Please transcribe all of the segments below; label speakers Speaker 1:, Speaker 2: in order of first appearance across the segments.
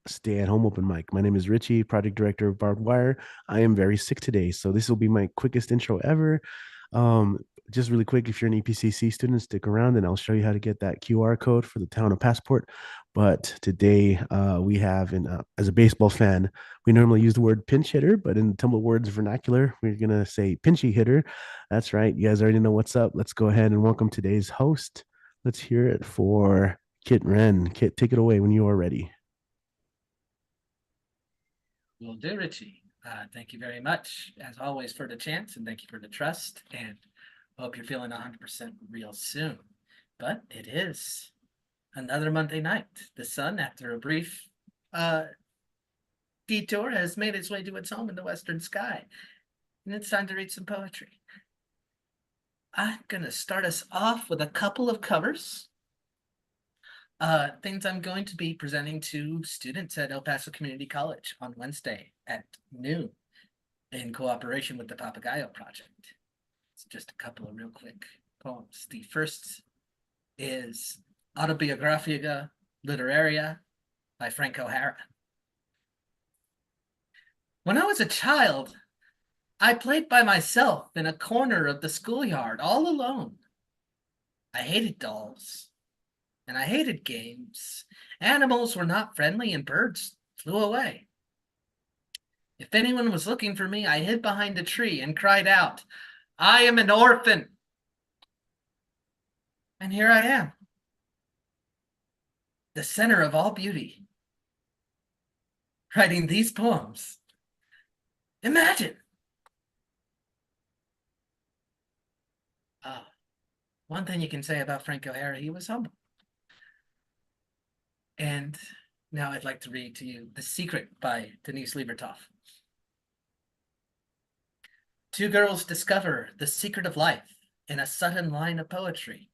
Speaker 1: stay at home open mic. My name is Richie, project director of Barbed Wire. I am very sick today, so this will be my quickest intro ever. Um, just really quick, if you're an EPCC student, stick around and I'll show you how to get that QR code for the town of Passport. But today we have, as a baseball fan, we normally use the word pinch hitter, but in Tumble Words vernacular, we're going to say pinchy hitter. That's right. You guys already know what's up. Let's go ahead and welcome today's host. Let's hear it for Kit Wren. Kit, take it away when you are ready.
Speaker 2: Will do, Richie. Thank you very much, as always, for the chance, and thank you for the trust, and hope you're feeling 100% real soon. But it is another Monday night. The sun, after a brief detour, has made its way to its home in the western sky, and it's time to read some poetry. I'm going to start us off with a couple of covers. Things I'm going to be presenting to students at El Paso Community College on Wednesday at noon in cooperation with the Papagayo Project. It's just a couple of real quick poems. The first is Autobiografia Literaria by Frank O'Hara. When I was a child, I played by myself in a corner of the schoolyard all alone. I hated dolls. And I hated games. Animals were not friendly and birds flew away. If anyone was looking for me, I hid behind a tree and cried out, "I am an orphan." And here I am, the center of all beauty, writing these poems. Imagine. One thing you can say about Frank O'Hara, he was humble. And now I'd like to read to you The Secret by Denise Liebertoff. Two girls discover the secret of life in a sudden line of poetry.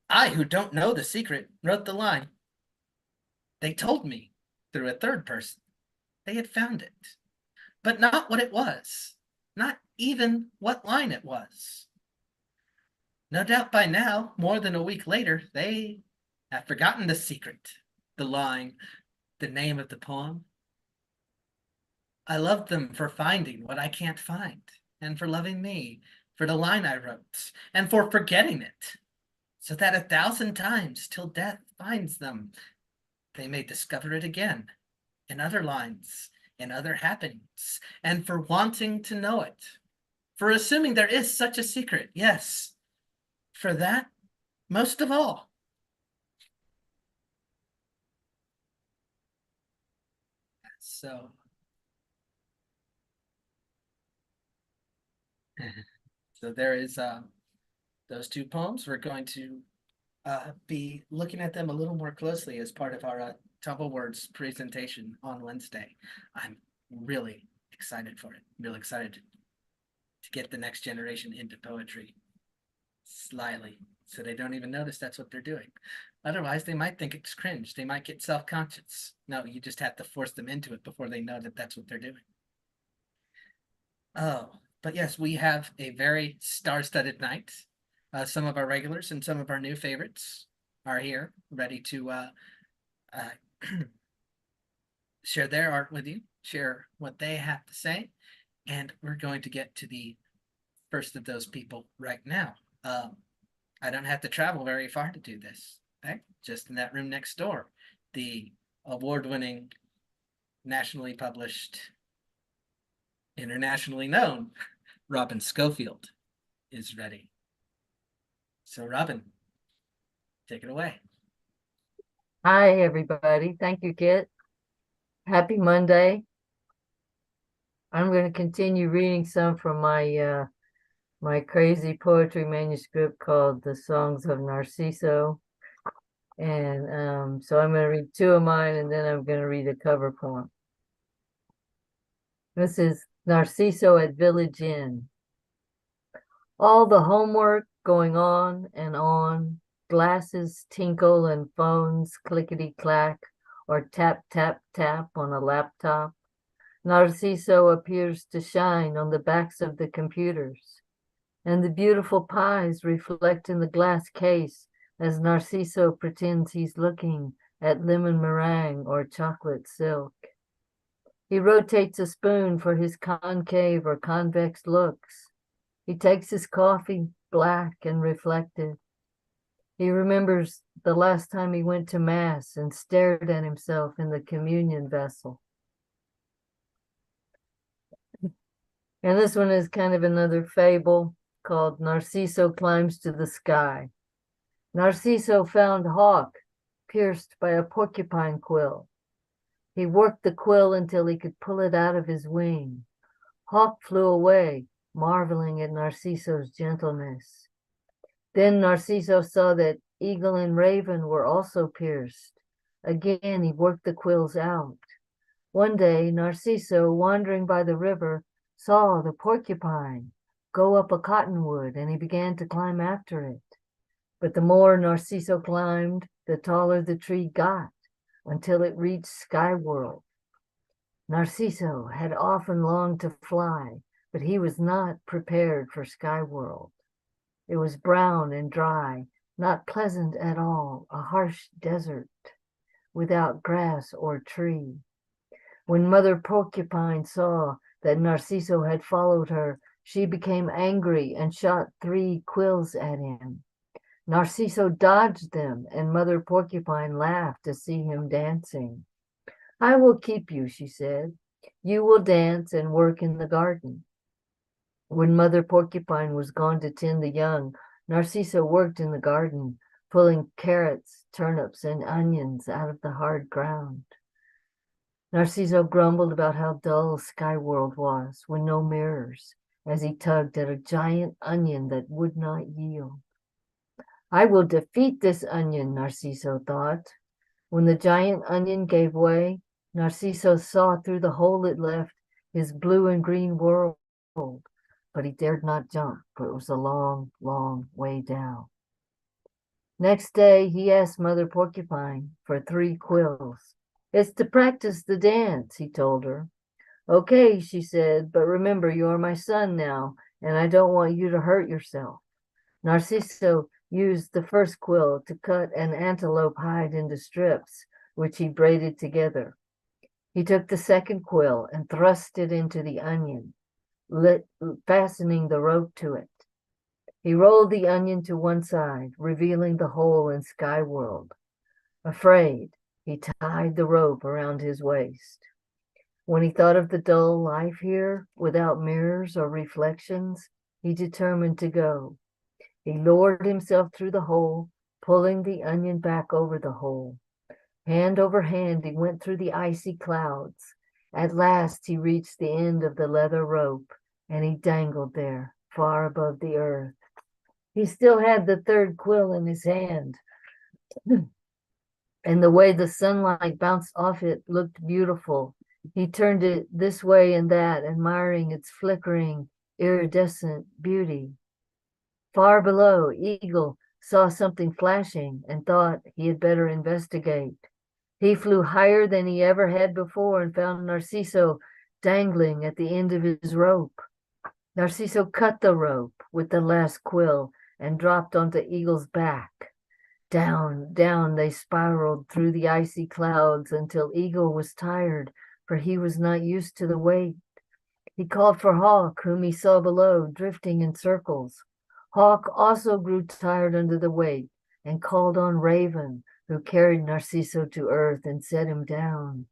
Speaker 2: I, who don't know the secret, wrote the line. They told me through a third person they had found it, but not what it was, not even what line it was. No doubt by now, more than a week later, they have forgotten the secret, the line, the name of the poem. I love them for finding what I can't find, and for loving me, for the line I wrote, and for forgetting it, so that 1,000 times till death finds them, they may discover it again, in other lines, in other happenings, and for wanting to know it, for assuming there is such a secret, yes, for that, most of all. So there is those two poems. We're going to be looking at them a little more closely as part of our Tumble Words presentation on Wednesday. I'm really excited for it. Really excited to get the next generation into poetry slyly, so they don't even notice that's what they're doing. Otherwise, they might think it's cringe. They might get self-conscious. No, you just have to force them into it before they know that that's what they're doing. Oh, but yes, we have a very star-studded night. Some of our regulars and some of our new favorites are here, ready to share their art with you, share what they have to say, and we're going to get to the first of those people right now. I don't have to travel very far to do this, right? Just in that room next door. The award-winning, nationally published, internationally known Robin Schofield is ready. So Robin, take it away.
Speaker 3: Hi, everybody. Thank you, Kit. Happy Monday. I'm going to continue reading some from my my crazy poetry manuscript called The Songs of Narciso. And so I'm going to read two of mine, and then I'm going to read a cover poem. This is Narciso at Village Inn. All the homework going on and on, glasses tinkle and phones clickety-clack or tap, tap, tap on a laptop. Narciso appears to shine on the backs of the computers, and the beautiful pies reflect in the glass case as Narciso pretends he's looking at lemon meringue or chocolate silk. He rotates a spoon for his concave or convex looks. He takes his coffee, black and reflective. He remembers the last time he went to Mass and stared at himself in the communion vessel. And this one is kind of another fable called Narciso Climbs to the Sky. Narciso found Hawk pierced by a porcupine quill. He worked the quill until he could pull it out of his wing. Hawk flew away, marveling at Narciso's gentleness. Then Narciso saw that eagle and raven were also pierced. Again, he worked the quills out. One day, Narciso, wandering by the river, saw the porcupine go up a cottonwood, and he began to climb after it. But the more Narciso climbed, the taller the tree got, until it reached sky world. Narciso had often longed to fly, but he was not prepared for sky world. It was brown and dry, not pleasant at all, a harsh desert without grass or tree. When Mother Porcupine saw that Narciso had followed her, she became angry and shot 3 quills at him. Narciso dodged them, and Mother Porcupine laughed to see him dancing. "I will keep you," she said. "You will dance and work in the garden." When Mother Porcupine was gone to tend the young, Narciso worked in the garden, pulling carrots, turnips, and onions out of the hard ground. Narciso grumbled about how dull sky world was with no mirrors, as he tugged at a giant onion that would not yield. "I will defeat this onion," Narciso thought. When the giant onion gave way, Narciso saw through the hole it left his blue and green world, but he dared not jump, for it was a long, long way down. Next day, he asked Mother Porcupine for 3 quills. "It's to practice the dance," he told her. "Okay," she said, "but remember, you are my son now, and I don't want you to hurt yourself." Narciso used the first quill to cut an antelope hide into strips, which he braided together. He took the second quill and thrust it into the onion, fastening the rope to it. He rolled the onion to one side, revealing the hole in Sky World. Afraid, he tied the rope around his waist. When he thought of the dull life here, without mirrors or reflections, he determined to go. He lowered himself through the hole, pulling the onion back over the hole. Hand over hand, he went through the icy clouds. At last, he reached the end of the leather rope, and he dangled there, far above the earth. He still had the third quill in his hand, and the way the sunlight bounced off it looked beautiful. He turned it this way and that, admiring its flickering, iridescent beauty. Far below, Eagle saw something flashing and thought he had better investigate. He flew higher than he ever had before and found Narciso dangling at the end of his rope. Narciso cut the rope with the last quill and dropped onto Eagle's back. Down, down they spiraled through the icy clouds until Eagle was tired, for he was not used to the weight. He called for Hawk, whom he saw below, drifting in circles. Hawk also grew tired under the weight and called on Raven, who carried Narciso to earth and set him down.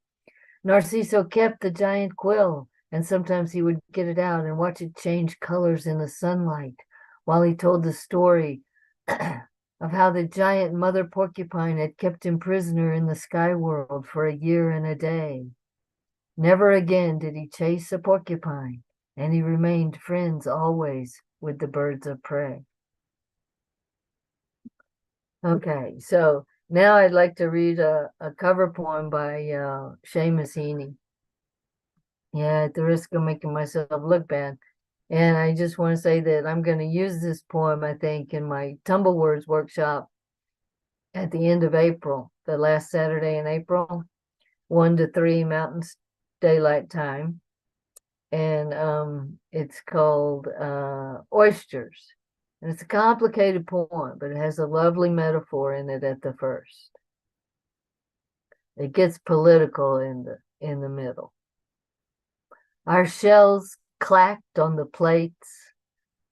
Speaker 3: Narciso kept the giant quill, and sometimes he would get it out and watch it change colors in the sunlight, while he told the story of how the giant Mother Porcupine had kept him prisoner in the sky world for a year and a day. Never again did he chase a porcupine, and he remained friends always with the birds of prey. Okay, so now I'd like to read a cover poem by Seamus Heaney. Yeah, at the risk of making myself look bad. And I just want to say that I'm going to use this poem, I think, in my Tumble Words workshop at the end of April, the last Saturday in April, 1 to 3 Mountain Daylight Time. And it's called Oysters. And it's a complicated poem, but it has a lovely metaphor in it at the first. It gets political in the middle. Our shells clacked on the plates.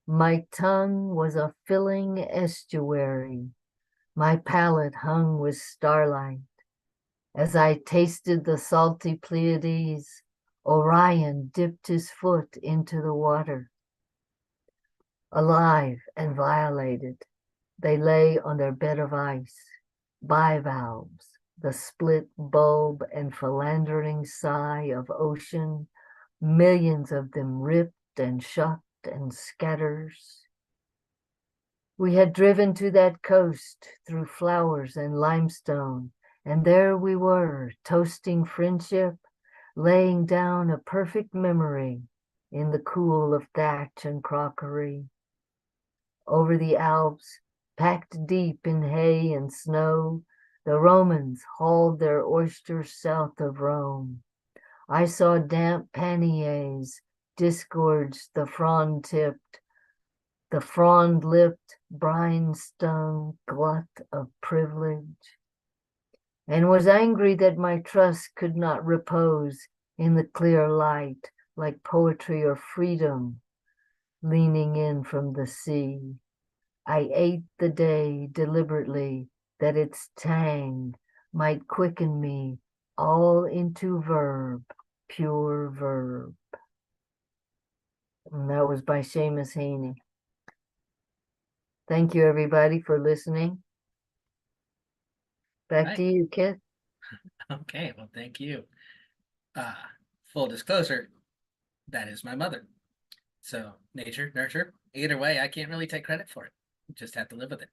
Speaker 3: My tongue was a filling estuary. My palate hung with starlight. As I tasted the salty Pleiades, Orion dipped his foot into the water. Alive and violated, they lay on their bed of ice, bivalves, the split bulb and philandering sigh of ocean, millions of them ripped and shucked and scatters. We had driven to that coast through flowers and limestone, and there we were, toasting friendship, laying down a perfect memory in the cool of thatch and crockery. Over the Alps, packed deep in hay and snow, the Romans hauled their oysters south of Rome. I saw damp panniers disgorge the frond-lipped, brine-stung glut of privilege, and was angry that my trust could not repose in the clear light like poetry or freedom leaning in from the sea. I ate the day deliberately that its tang might quicken me all into verb, pure verb. And that was by Seamus Heaney. Thank you, everybody, for listening. Back to you, Kit.
Speaker 2: Okay, well, thank you. Full disclosure, that is my mother. So nature, nurture, either way, I can't really take credit for it. Just have to live with it.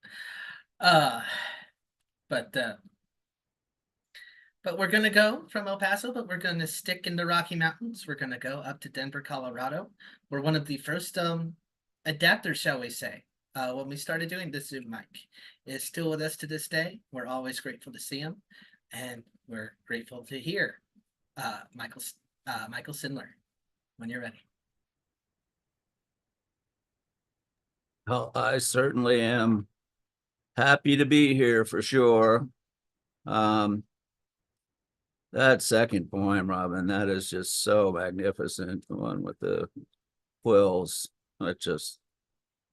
Speaker 2: But we're gonna go from El Paso, but we're gonna stick in the Rocky Mountains. We're gonna go up to Denver, Colorado. We're one of the first adapters, shall we say, when we started doing the Zoom mic. Is still with us to this day. We're always grateful to see him, and we're grateful to hear Michael Sindler when you're ready.
Speaker 4: Well, I certainly am happy to be here for sure. That second poem, Robin, that is just so magnificent. The one with the quills, it just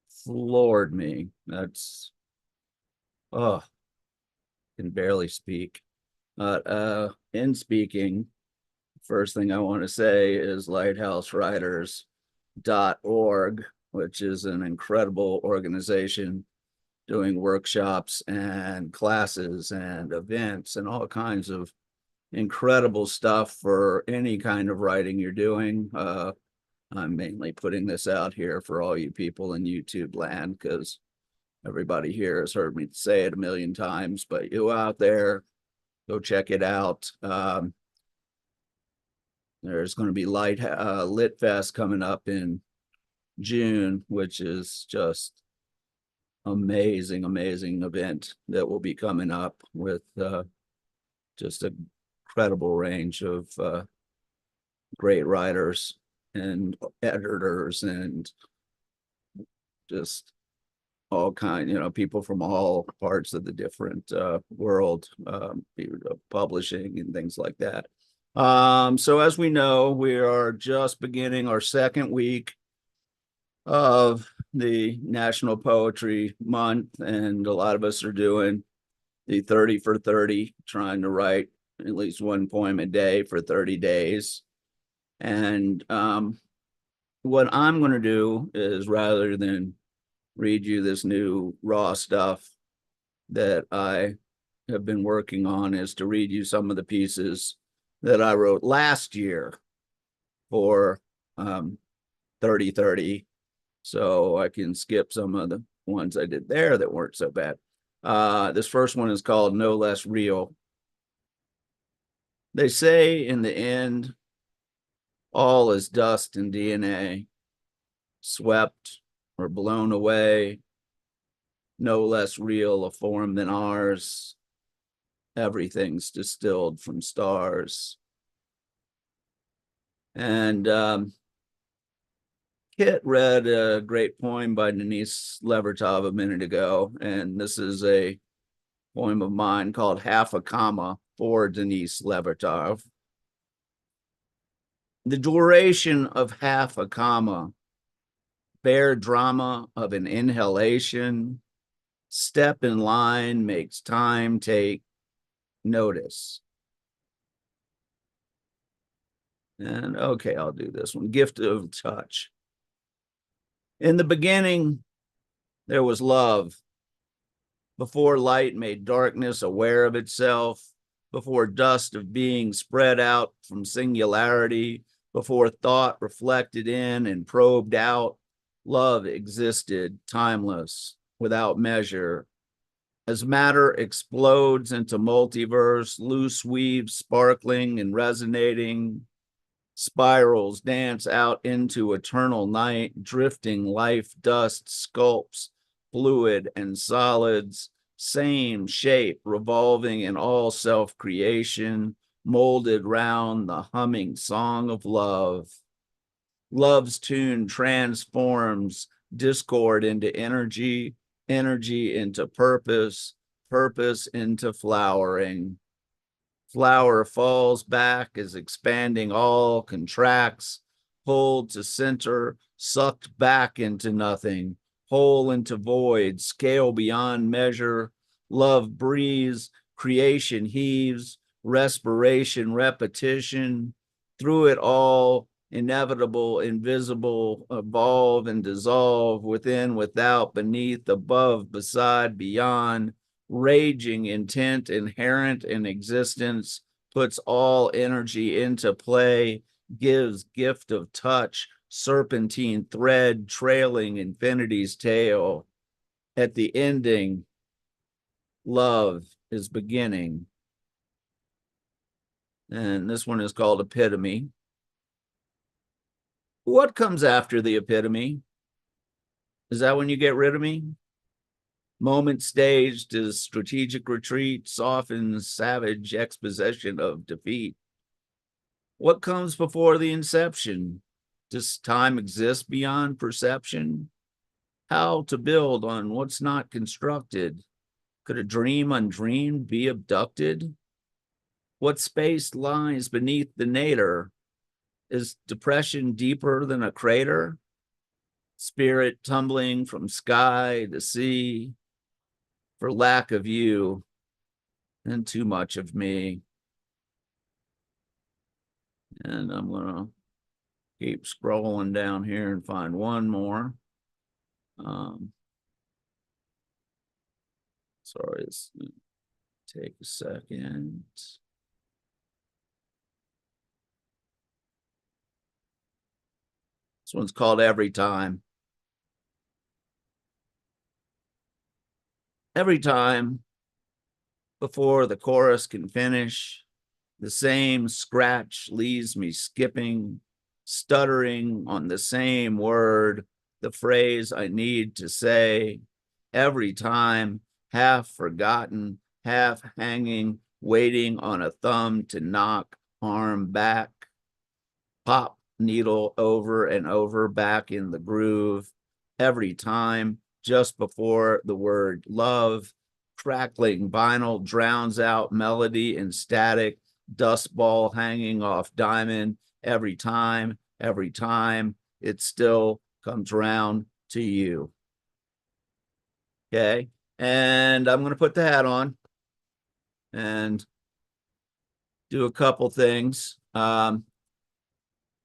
Speaker 4: floored me. That's, oh, can barely speak. But in speaking, first thing I want to say is lighthouseriders.org, which is an incredible organization doing workshops and classes and events and all kinds of incredible stuff for any kind of writing you're doing. I'm mainly putting this out here for all you people in YouTube land, because everybody here has heard me say it a million times, but you out there, go check it out. There's going to be Lit Fest coming up in June, which is just amazing event that will be coming up with just an incredible range of great writers and editors and just all kind, people from all parts of the different world, publishing and things like that. So as we know, we are just beginning our second week of the National Poetry Month, and a lot of us are doing the 30 for 30, trying to write at least one poem a day for 30 days. And what I'm going to do is, rather than read you this new raw stuff that I have been working on, is to read you some of the pieces that I wrote last year for 30-30. So I can skip some of the ones I did there that weren't so bad. This first one is called No Less Real. They say in the end, all is dust and DNA, swept or blown away, no less real a form than ours. Everything's distilled from stars. And Kit read a great poem by Denise Levertov a minute ago, and this is a poem of mine called Half a Comma. for Denise Levertov. The duration of half a comma, bare drama of an inhalation, step in line makes time take notice. And okay, I'll do this one. Gift of touch. In the beginning, there was love. Before light made darkness aware of itself, before dust of being spread out from singularity, before thought reflected in and probed out, love existed, timeless, without measure. As matter explodes into multiverse, loose weaves sparkling and resonating, spirals dance out into eternal night, drifting life dust sculpts, fluid and solids, same shape, revolving in all self-creation, molded round the humming song of love. Love's tune transforms discord into energy, energy into purpose, purpose into flowering. Flower falls back as expanding all contracts, pulled to center, sucked back into nothing, whole into void, scale beyond measure. Love breathes, creation heaves, respiration, repetition. Through it all, inevitable, invisible, evolve and dissolve, within, without, beneath, above, beside, beyond. Raging intent inherent in existence, puts all energy into play, gives gift of touch, serpentine thread trailing infinity's tail. At the ending, love is beginning. And this one is called Epitome. What comes after the epitome? Is that when you get rid of me? Moment staged as strategic retreat softens savage exposition of defeat. What comes before the inception? Does time exist beyond perception? How to build on what's not constructed? Could a dream undreamed be abducted? What space lies beneath the nadir? Is depression deeper than a crater? Spirit tumbling from sky to sea, for lack of you and too much of me. And I'm gonna keep scrolling down here and find one more. Sorry, it's gonna take a second. This one's called Every Time. Every time, before the chorus can finish, the same scratch leaves me skipping, stuttering on the same word, the phrase I need to say. Every time, half forgotten, half hanging, waiting on a thumb to knock, arm back, pop needle over and over back in the groove. Every time, just before the word love, crackling vinyl drowns out melody and static, dust ball hanging off diamond. Every time, it still comes round to you. Okay, and I'm going to put the hat on and do a couple things.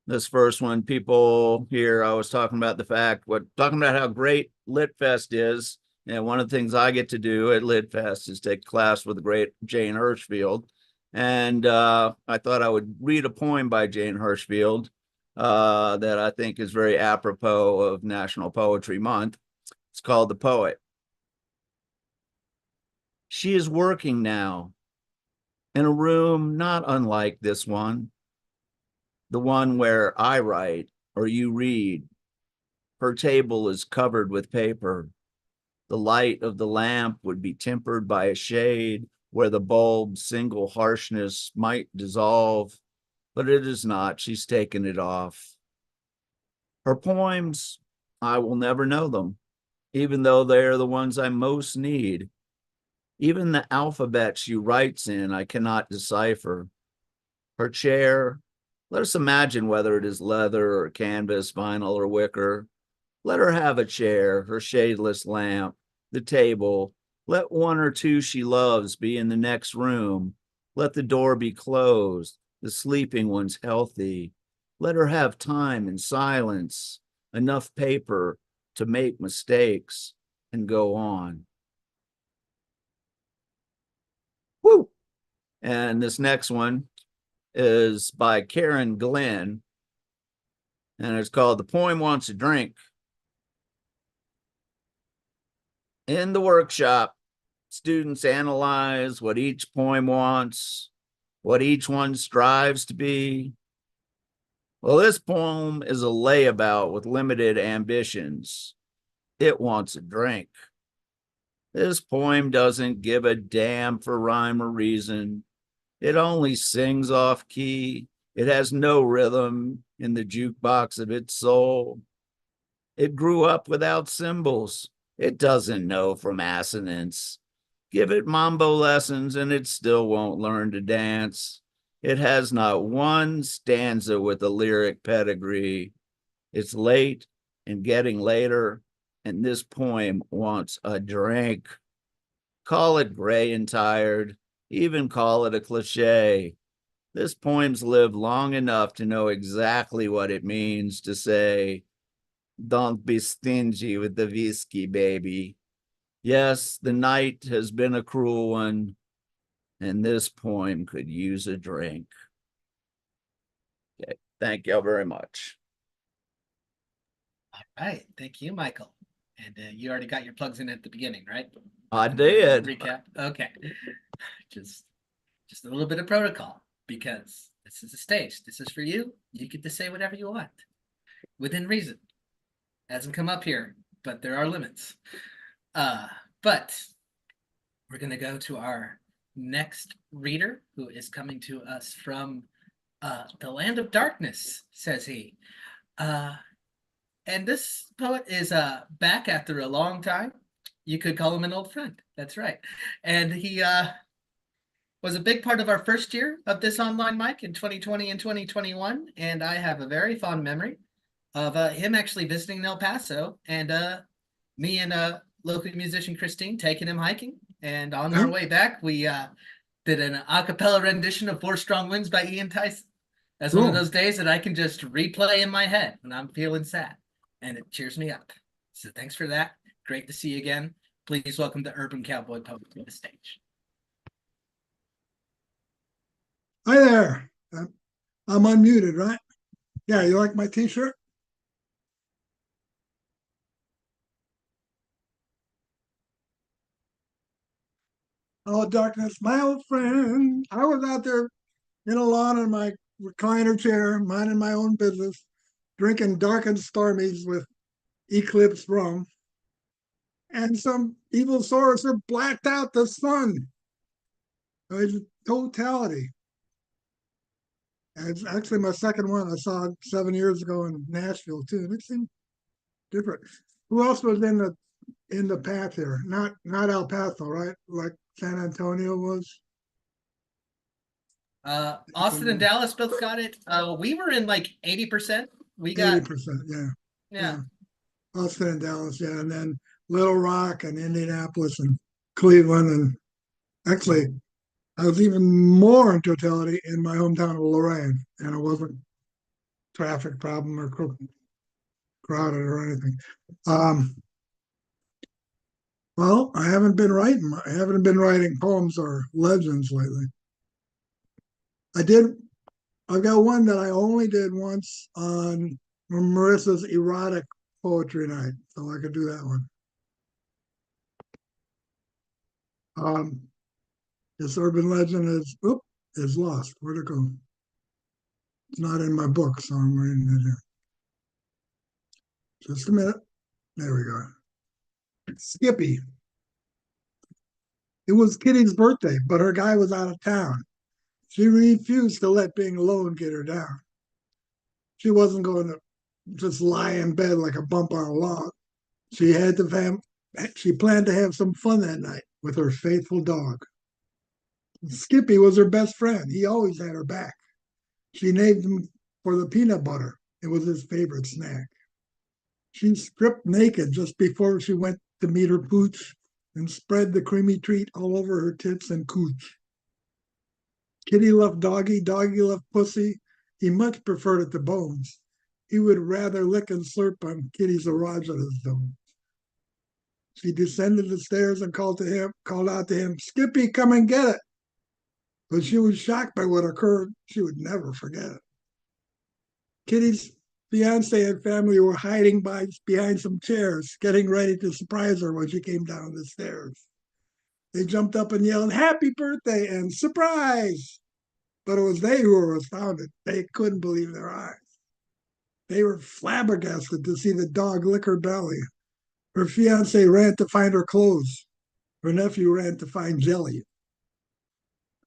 Speaker 4: This first one, people here, I was talking about talking about how great Lit Fest is. And one of the things I get to do at Lit Fest is take class with the great Jane Hirshfield. And I thought I would read a poem by Jane Hirshfield that I think is very apropos of National Poetry Month. It's called The Poet. She is working now in a room not unlike this one, the one where I write or you read. Her table is covered with paper. The light of the lamp would be tempered by a shade where the bulb's single harshness might dissolve, but it is not. She's taken it off. Her poems, I will never know them, even though they are the ones I most need. Even the alphabet she writes in, I cannot decipher. Her chair, let us imagine whether it is leather or canvas, vinyl or wicker. Let her have a chair, her shadeless lamp, the table. Let one or two she loves be in the next room. Let the door be closed, the sleeping ones healthy. Let her have time and silence, enough paper to make mistakes and go on. Woo! And this next one is by Karen Glenn, and it's called The Poem Wants a Drink. In the workshop, students analyze what each poem wants, what each one strives to be. Well, this poem is a layabout with limited ambitions. It wants a drink. This poem doesn't give a damn for rhyme or reason. It only sings off key. It has no rhythm in the jukebox of its soul. It grew up without symbols. It doesn't know from assonance. Give it mambo lessons and it still won't learn to dance. It has not one stanza with a lyric pedigree. It's late and getting later, and this poem wants a drink. Call it gray and tired, even call it a cliche. This poem's lived long enough to know exactly what it means to say, don't be stingy with the whiskey, baby. Yes, the night has been a cruel one, and this poem could use a drink. Okay, thank you very much.
Speaker 2: All right, thank you, Michael. And you already got your plugs in at the beginning, right?
Speaker 4: I did.
Speaker 2: Recap. Okay. Just a little bit of protocol, because this is a stage. This is for you. You get to say whatever you want within reason. Hasn't come up here, but there are limits. But we're going to go to our next reader, who is coming to us from the land of darkness, says he. And this poet is back after a long time. You could call him an old friend. That's right. And he was a big part of our first year of this online mic in 2020 and 2021. And I have a very fond memory of him actually visiting El Paso, and me and local musician Christine taking him hiking. And on our way back, we did an a cappella rendition of Four Strong Winds by Ian Tyson. That's one of those days that I can just replay in my head when I'm feeling sad, and it cheers me up. So thanks for that. Great to see you again. Please welcome the Urban Cowboy Poet to the stage.
Speaker 5: Hi there. I'm unmuted, right? Yeah, you like my t-shirt? Oh, darkness, my old friend. I was out there in a lawn in my recliner chair, minding my own business, drinking dark and stormies with Eclipse rum. And some evil sorcerer blacked out the sun. It was totality. And it's actually my second one. I saw it 7 years ago in Nashville too. And it seemed different. Who else was in the path here? Not El Paso, right? Like San Antonio was.
Speaker 2: Austin and Dallas both got it. We were in like 80%. We got
Speaker 5: 80%,
Speaker 2: yeah.
Speaker 5: Austin and Dallas, yeah, and then Little Rock and Indianapolis and Cleveland, and actually, I was even more in totality in my hometown of Lorain, and it wasn't traffic problem or crowded or anything. Well, I haven't been writing poems or legends lately. I've got one that I only did once on Marissa's erotic poetry night, so I could do that one. This urban legend is lost. Where'd it go? It's not in my book, so I'm reading it here. Just a minute. There we go. Skippy. It was Kitty's birthday, but her guy was out of town. She refused to let being alone get her down. She wasn't going to just lie in bed like a bump on a log. She planned to have some fun that night. with her faithful dog. Skippy was her best friend. He always had her back. She named him for the peanut butter. It was his favorite snack. She stripped naked just before she went to meet her pooch and spread the creamy treat all over her tits and cooch. Kitty loved Doggy, Doggy loved Pussy. He much preferred it to Bones. He would rather lick and slurp on Kitty's erogenous zone. She descended the stairs and called out to him, Skippy, come and get it. But she was shocked by what occurred. She would never forget it. Kitty's fiance and family were hiding behind some chairs, getting ready to surprise her when she came down the stairs. They jumped up and yelled, Happy birthday and surprise! But it was they who were astounded. They couldn't believe their eyes. They were flabbergasted to see the dog lick her belly. Her fiance ran to find her clothes. Her nephew ran to find jelly.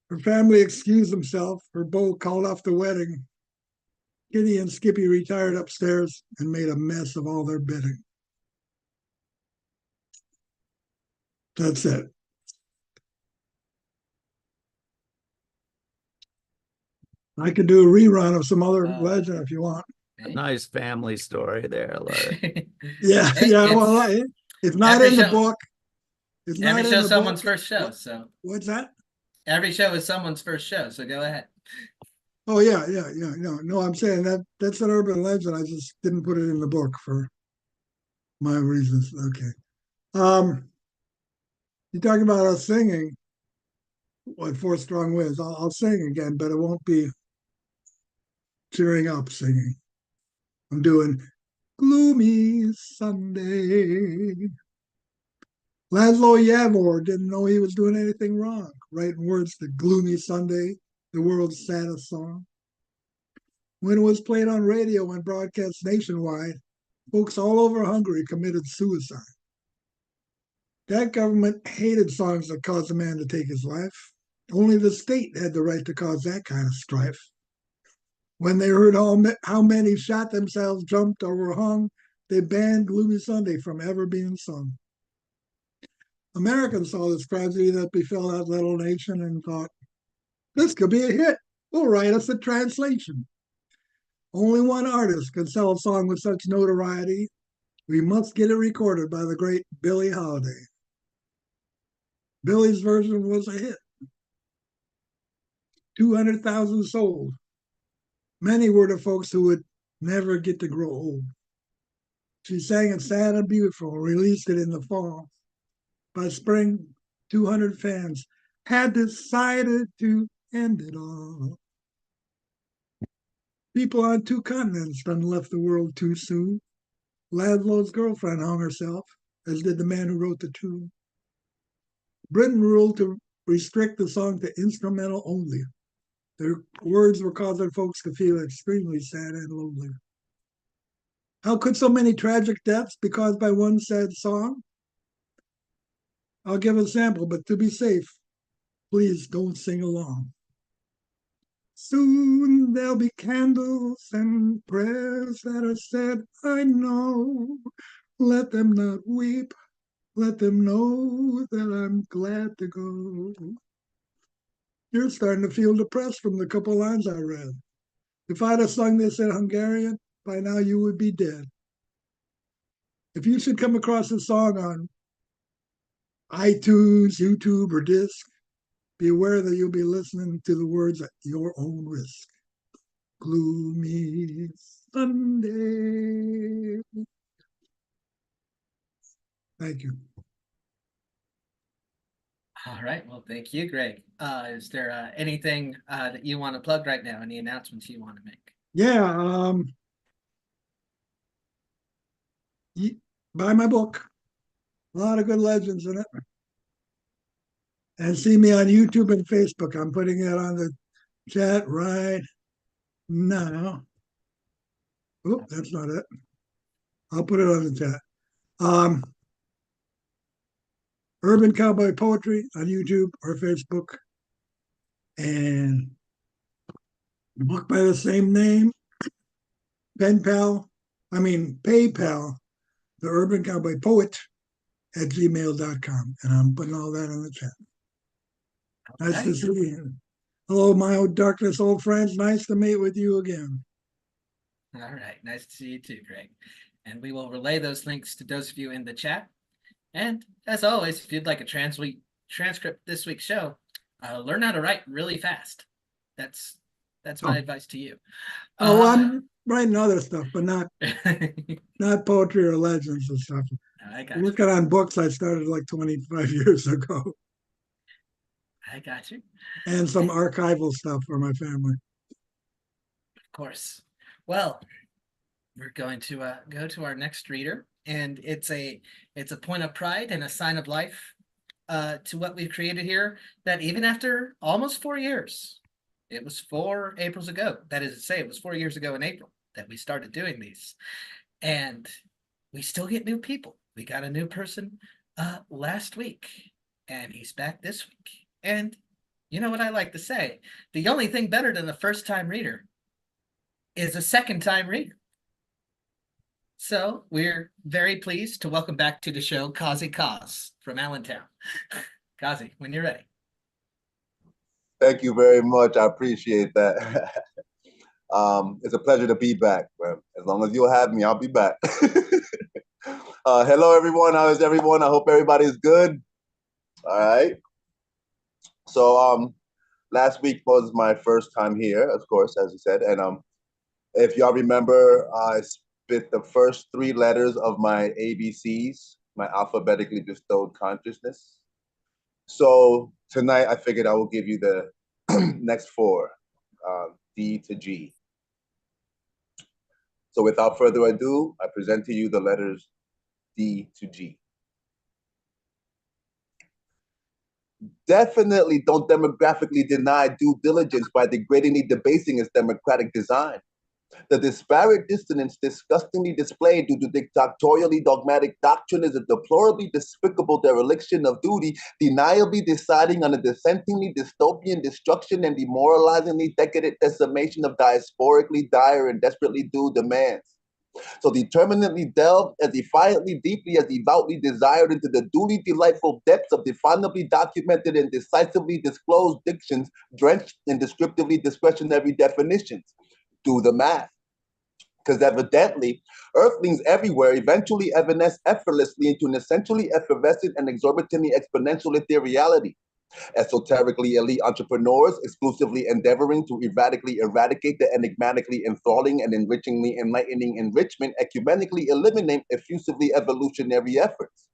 Speaker 5: Her family excused themselves. Her beau called off the wedding. Kitty and Skippy retired upstairs and made a mess of all their bidding. That's it. I could do a rerun of some other legend if you want.
Speaker 4: Nice family story there.
Speaker 5: Yeah, well, it's not in the book.
Speaker 2: It's not every show's someone's first show. So
Speaker 5: what's that?
Speaker 2: Every show is someone's first show. So go ahead.
Speaker 5: Oh yeah. No, I'm saying that's an urban legend. I just didn't put it in the book for my reasons. Okay. You're talking about us singing. What Four Strong Winds? I'll sing again, but it won't be cheering up singing. I'm doing Gloomy Sunday. Laszlo Yavor didn't know he was doing anything wrong, writing words to Gloomy Sunday, the world's saddest song. When it was played on radio and broadcast nationwide, folks all over Hungary committed suicide. That government hated songs that caused a man to take his life. Only the state had the right to cause that kind of strife. When they heard how many shot themselves, jumped, or were hung, they banned Gloomy Sunday from ever being sung. Americans saw this tragedy that befell that little nation and thought, this could be a hit. We'll write us a translation. Only one artist can sell a song with such notoriety. We must get it recorded by the great Billie Holiday. Billie's version was a hit. 200,000 sold. Many were the folks who would never get to grow old. She sang it sad and beautiful, released it in the fall. By spring, 200 fans had decided to end it all. People on 2 continents done left the world too soon. Laszlo's girlfriend hung herself, as did the man who wrote the tune. Britain ruled to restrict the song to instrumental only. Their words were causing folks to feel extremely sad and lonely. How could so many tragic deaths be caused by one sad song? I'll give a sample, but to be safe, please don't sing along. Soon there'll be candles and prayers that are said, I know. Let them not weep. Let them know that I'm glad to go. You're starting to feel depressed from the couple lines I read. If I'd have sung this in Hungarian, by now you would be dead. If you should come across a song on iTunes, YouTube, or disc, be aware that you'll be listening to the words at your own risk. Gloomy Sunday. Thank you.
Speaker 2: All right. Well, thank you, Greg. Is there anything that you want to plug right now? Any announcements you want to make?
Speaker 5: Yeah. Buy my book. A lot of good legends in it. And see me on YouTube and Facebook. I'm putting it on the chat right now. Oh, that's not it. I'll put it on the chat. Urban Cowboy Poetry on YouTube or Facebook. And the book by the same name, PayPal, the Urban Cowboy Poet, gmail.com. And I'm putting all that in the chat. Nice to
Speaker 2: Right.
Speaker 5: see you. Hello, my old darkness, old friends. Nice to meet with you again.
Speaker 2: All right. Nice to see you too, Greg. And we will relay those links to those of you in the chat. And as always, if you'd like a transcript this week's show, learn how to write really fast. That's my advice to you.
Speaker 5: Oh, I'm writing other stuff, but not poetry or legends and stuff.
Speaker 2: I got you.
Speaker 5: Working on books I started like 25 years ago.
Speaker 2: I got you.
Speaker 5: And some archival stuff for my family.
Speaker 2: Of course. Well, we're going to go to our next reader, and it's a point of pride and a sign of life to what we've created here, that even after almost 4 years, it was 4 Aprils ago, that is to say, it was 4 years ago in April that we started doing these, and we still get new people. We got a new person last week, and he's back this week. And you know what I like to say? The only thing better than a first-time reader is a second-time reader. So we're very pleased to welcome back to the show Kazi Kaz from Allentown. Kazi, when you're ready.
Speaker 6: Thank you very much. I appreciate that. It's a pleasure to be back. As long as you'll have me, I'll be back. Hello, everyone. How is everyone? I hope everybody's good. All right. So last week was my first time here, of course, as you said. And if y'all remember, I spit the first 3 letters of my ABCs, my alphabetically bestowed consciousness. So tonight I figured I will give you the next 4, D to G. So without further ado, I present to you the letters D to G. Definitely don't demographically deny due diligence by degradingly debasing its democratic design. The disparate dissonance disgustingly displayed due to dictatorially dogmatic doctrine is a deplorably despicable dereliction of duty, deniably deciding on a dissentingly dystopian destruction and demoralizingly decadent decimation of diasporically dire and desperately due demands. So determinately delved as defiantly deeply as devoutly desired into the duly delightful depths of definably documented and decisively disclosed dictions drenched in descriptively discretionary definitions. Do the math. Because evidently, earthlings everywhere eventually evanesce effortlessly into an essentially effervescent and exorbitantly exponential ethereality. Esoterically elite entrepreneurs exclusively endeavoring to erratically eradicate the enigmatically enthralling and enrichingly enlightening enrichment, ecumenically eliminate effusively evolutionary efforts.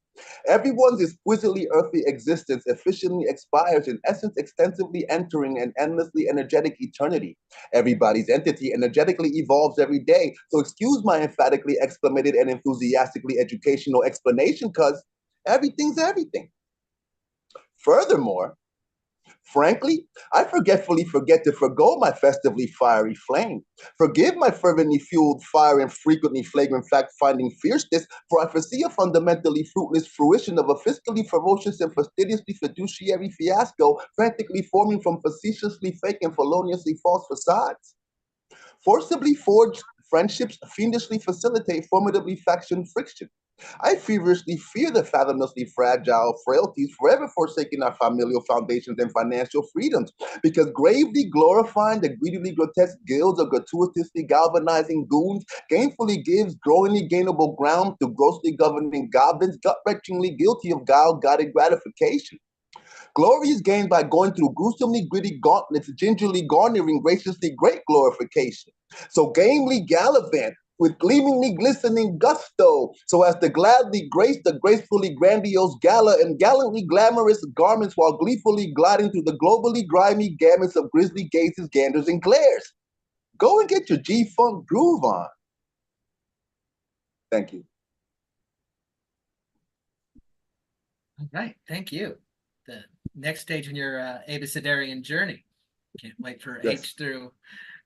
Speaker 6: Everyone's exquisitely earthly existence efficiently expires, in essence extensively entering an endlessly energetic eternity. Everybody's entity energetically evolves every day, so excuse my emphatically exclamated and enthusiastically educational explanation, because everything's everything. Furthermore, frankly, I forgetfully forget to forgo my festively fiery flame. Forgive my fervently fueled fire and frequently flagrant fact-finding fierceness, for I foresee a fundamentally fruitless fruition of a fiscally ferocious and fastidiously fiduciary fiasco, frantically forming from facetiously fake and feloniously false facades. Forcibly forged friendships fiendishly facilitate formidably faction friction. I feverishly fear the fathomlessly fragile frailties forever forsaking our familial foundations and financial freedoms, because gravely glorifying the greedily grotesque guilds of gratuitously galvanizing goons gainfully gives growingly gainable ground to grossly governing goblins gut-wrenchingly guilty of guile-guided gratification. Glory is gained by going through gruesomely gritty gauntlets, gingerly garnering graciously great glorification. So gamely gallivant with gleamingly glistening gusto, so as to gladly grace the gracefully grandiose gala and gallantly glamorous garments while gleefully gliding through the globally grimy gamuts of grisly gazes, ganders, and glares. Go and get your G-Funk groove on. Thank you.
Speaker 2: All right, thank you. The next stage in your abecedarian journey. Can't wait for
Speaker 6: Yes.
Speaker 2: H through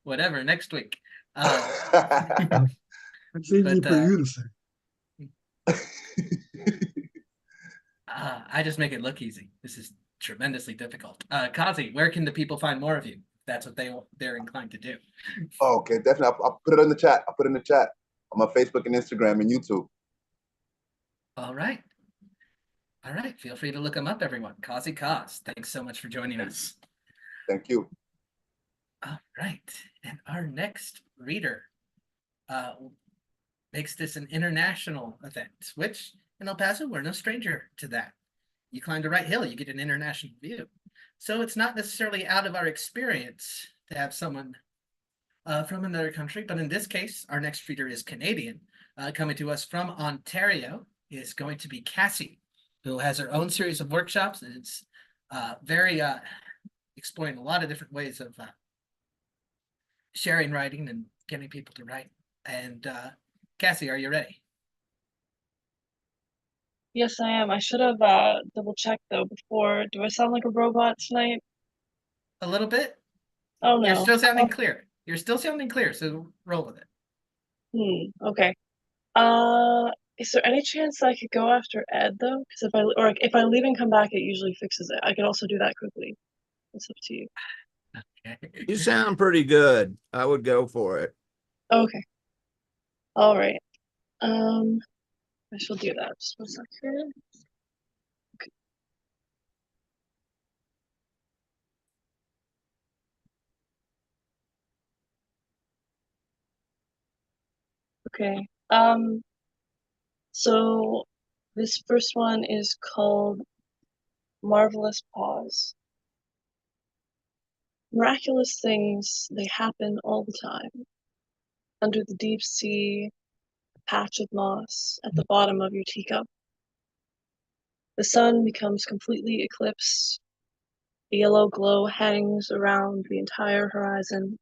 Speaker 2: whatever next week.
Speaker 5: It's easy for you to say.
Speaker 2: I just make it look easy. This is tremendously difficult. Kazi, where can the people find more of you? That's what they're inclined to do.
Speaker 6: Okay, definitely. I'll put it in the chat. I'll put it in the chat on my Facebook and Instagram and YouTube.
Speaker 2: All right. All right, feel free to look them up, everyone. Kazi Kaz, thanks so much for joining us.
Speaker 6: Thank you.
Speaker 2: All right, and our next reader makes this an international event, which in El Paso, we're no stranger to that. You climb the right hill, you get an international view. So it's not necessarily out of our experience to have someone from another country, but in this case, our next reader is Canadian. Coming to us from Ontario is going to be Cassie, who has her own series of workshops and it's very exploring a lot of different ways of sharing writing and getting people to write. And Cassie, are you ready?
Speaker 7: Yes, I am. I should have double checked though before. Do I sound like a robot tonight?
Speaker 2: A little bit?
Speaker 7: Oh
Speaker 2: You're
Speaker 7: no.
Speaker 2: still sounding clear. You're still sounding clear, so roll with it.
Speaker 7: Okay. Is there any chance I could go after Ed though? Because if I leave and come back, it usually fixes it. I could also do that quickly. It's up to you.
Speaker 2: Okay.
Speaker 4: You sound pretty good. I would go for it.
Speaker 7: Okay. All right. I shall do that. Just one second. Okay. So this first one is called Marvelous Pause. Miraculous things, they happen all the time. Under the deep sea, a patch of moss at the bottom of your teacup. The sun becomes completely eclipsed. A yellow glow hangs around the entire horizon.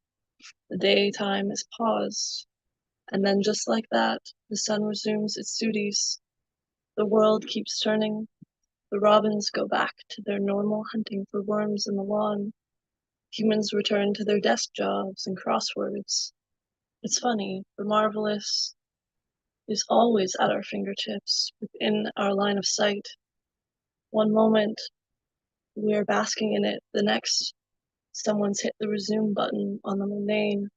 Speaker 7: The daytime is paused. And then just like that, the sun resumes its duties. The world keeps turning. The robins go back to their normal hunting for worms in the lawn. Humans return to their desk jobs and crosswords. It's funny, the marvelous is always at our fingertips, within our line of sight. One moment, we are basking in it. The next, someone's hit the resume button on the mundane,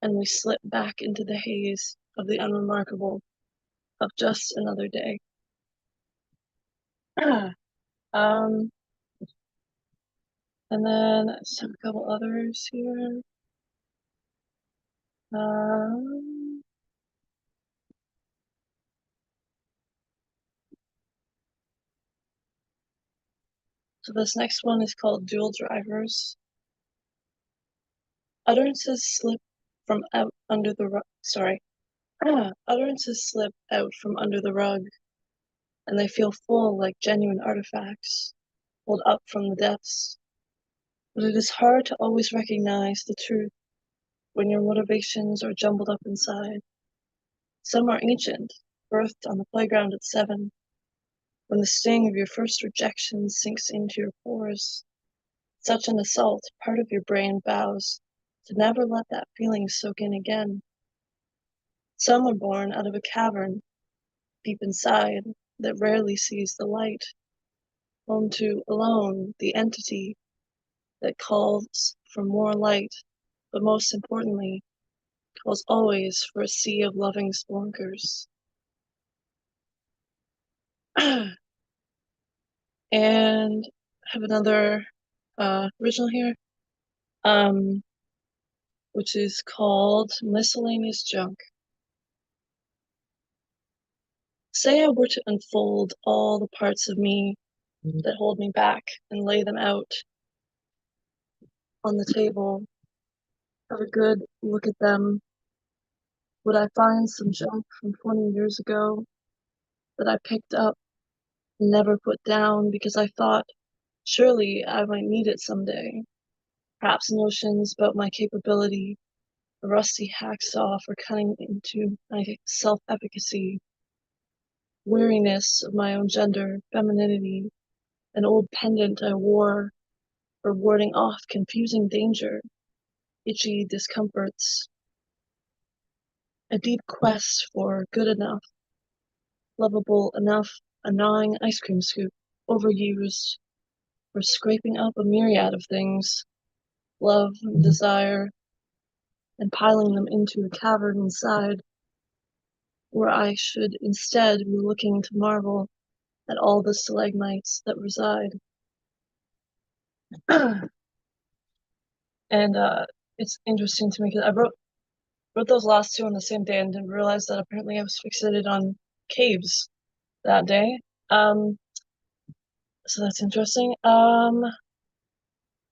Speaker 7: and we slip back into the haze of the unremarkable, of just another day. And then just have a couple others here. So this next one is called Dual Drivers. Utterances slip from out under the rug. Utterances slip out from under the rug, and they feel full like genuine artifacts, pulled up from the depths. But it is hard to always recognize the truth when your motivations are jumbled up inside. Some are ancient, birthed on the playground at 7, when the sting of your first rejection sinks into your pores. Such an assault, part of your brain vows to never let that feeling soak in again. Some are born out of a cavern, deep inside, that rarely sees the light, home to alone the entity that calls for more light, but most importantly, calls always for a sea of loving splunkers. And I have another original here, which is called Miscellaneous Junk. Say I were to unfold all the parts of me that hold me back and lay them out on the table, have a good look at them. Would I find some junk from 20 years ago that I picked up and never put down because I thought surely I might need it someday? Perhaps notions about my capability, a rusty hacksaw for cutting into my self-efficacy, weariness of my own gender, femininity, an old pendant I wore for warding off confusing danger, itchy discomforts, a deep quest for good enough, lovable enough, a gnawing ice cream scoop, overused, for scraping up a myriad of things, love, desire, and piling them into a cavern inside, where I should instead be looking to marvel at all the stalagmites that reside. And it's interesting to me because I wrote those last two on the same day and didn't realize that apparently I was fixated on caves that day. So that's interesting.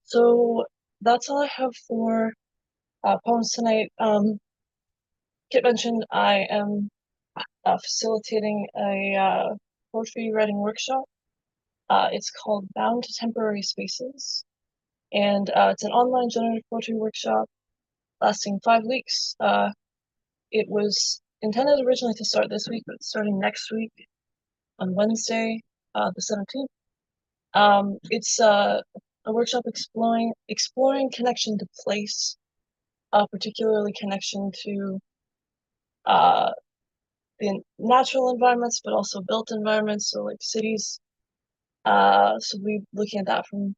Speaker 7: So that's all I have for poems tonight. Kit mentioned I am facilitating a poetry writing workshop. It's called Bound to Temporary Spaces, and it's an online generative poetry workshop lasting 5 weeks. It was intended originally to start this week, but it's starting next week on Wednesday, the 17th. It's a workshop exploring connection to place, particularly connection to the natural environments, but also built environments, so like cities. So we're looking at that from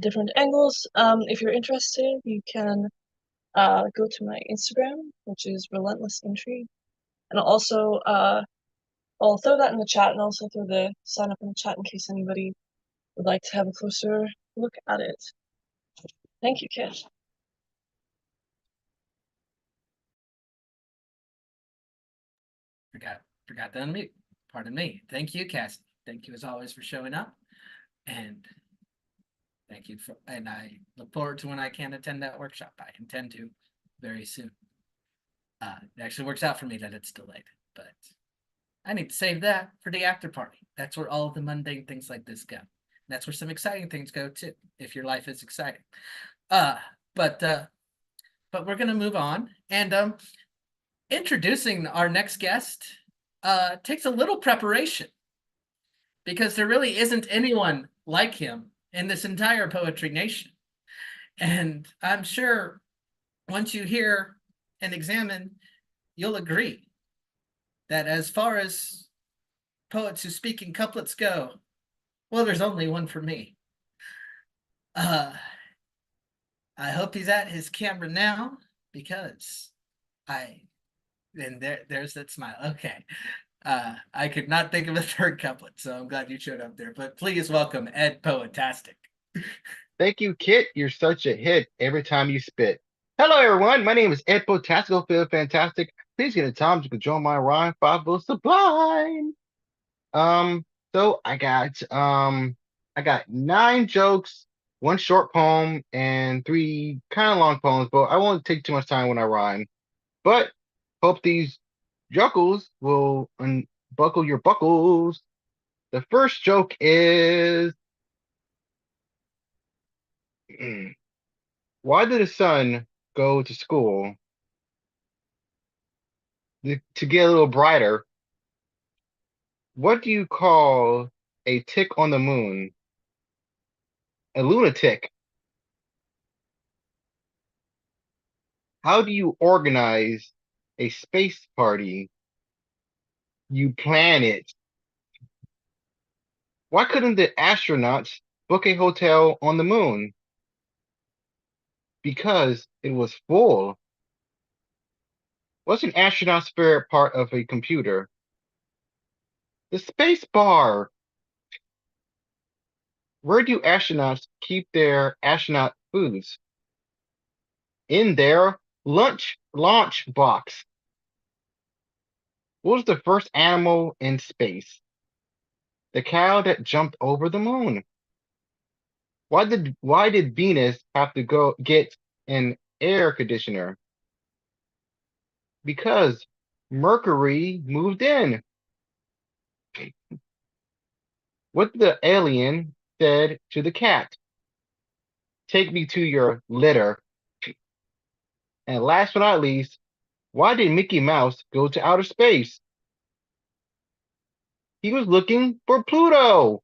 Speaker 7: different angles. If you're interested, you can go to my Instagram, which is Relentless Intrigue, and I'll throw that in the chat and also throw the sign up in the chat in case anybody would like to have a closer look at it. Thank you, Kit.
Speaker 2: Forgot to unmute. Pardon me. Thank you, Cassie. Thank you as always for showing up. And thank you and I look forward to when I can attend that workshop. I intend to very soon. It actually works out for me that it's delayed, but I need to save that for the after party. That's where all of the mundane things like this go. And that's where some exciting things go too, if your life is exciting. But we're gonna move on, and introducing our next guest takes a little preparation, because there really isn't anyone like him in this entire poetry nation. And I'm sure once you hear and examine, you'll agree that as far as poets who speak in couplets go, well, there's only one for me. I hope he's at his camera now, because there's that smile. Okay. I could not think of a third couplet, so I'm glad you showed up there. But please welcome Ed Poetastic.
Speaker 8: Thank you, Kit. You're such a hit every time you spit. Hello, everyone. My name is Ed Poetastic. Feel fantastic. Please get a time to control my rhyme. Five sublime. So I got 9 jokes, 1 short poem, and 3 kind of long poems. But I won't take too much time when I rhyme. But hope these juckles will unbuckle your buckles. The first joke is, why did the sun go to school? To get a little brighter. What do you call a tick on the moon? A lunatic. How do you organize a space party? You plan it. Why couldn't the astronauts book a hotel on the moon? Because it was full. What's an astronaut's favorite part of a computer? The space bar. Where do astronauts keep their astronaut foods? In their launch box. What was the first animal in space? The cow that jumped over the moon. Why did Venus have to go get an air conditioner? Because Mercury moved in. What the alien said to the cat? Take me to your litter. And last but not least, why did Mickey Mouse go to outer space? He was looking for Pluto.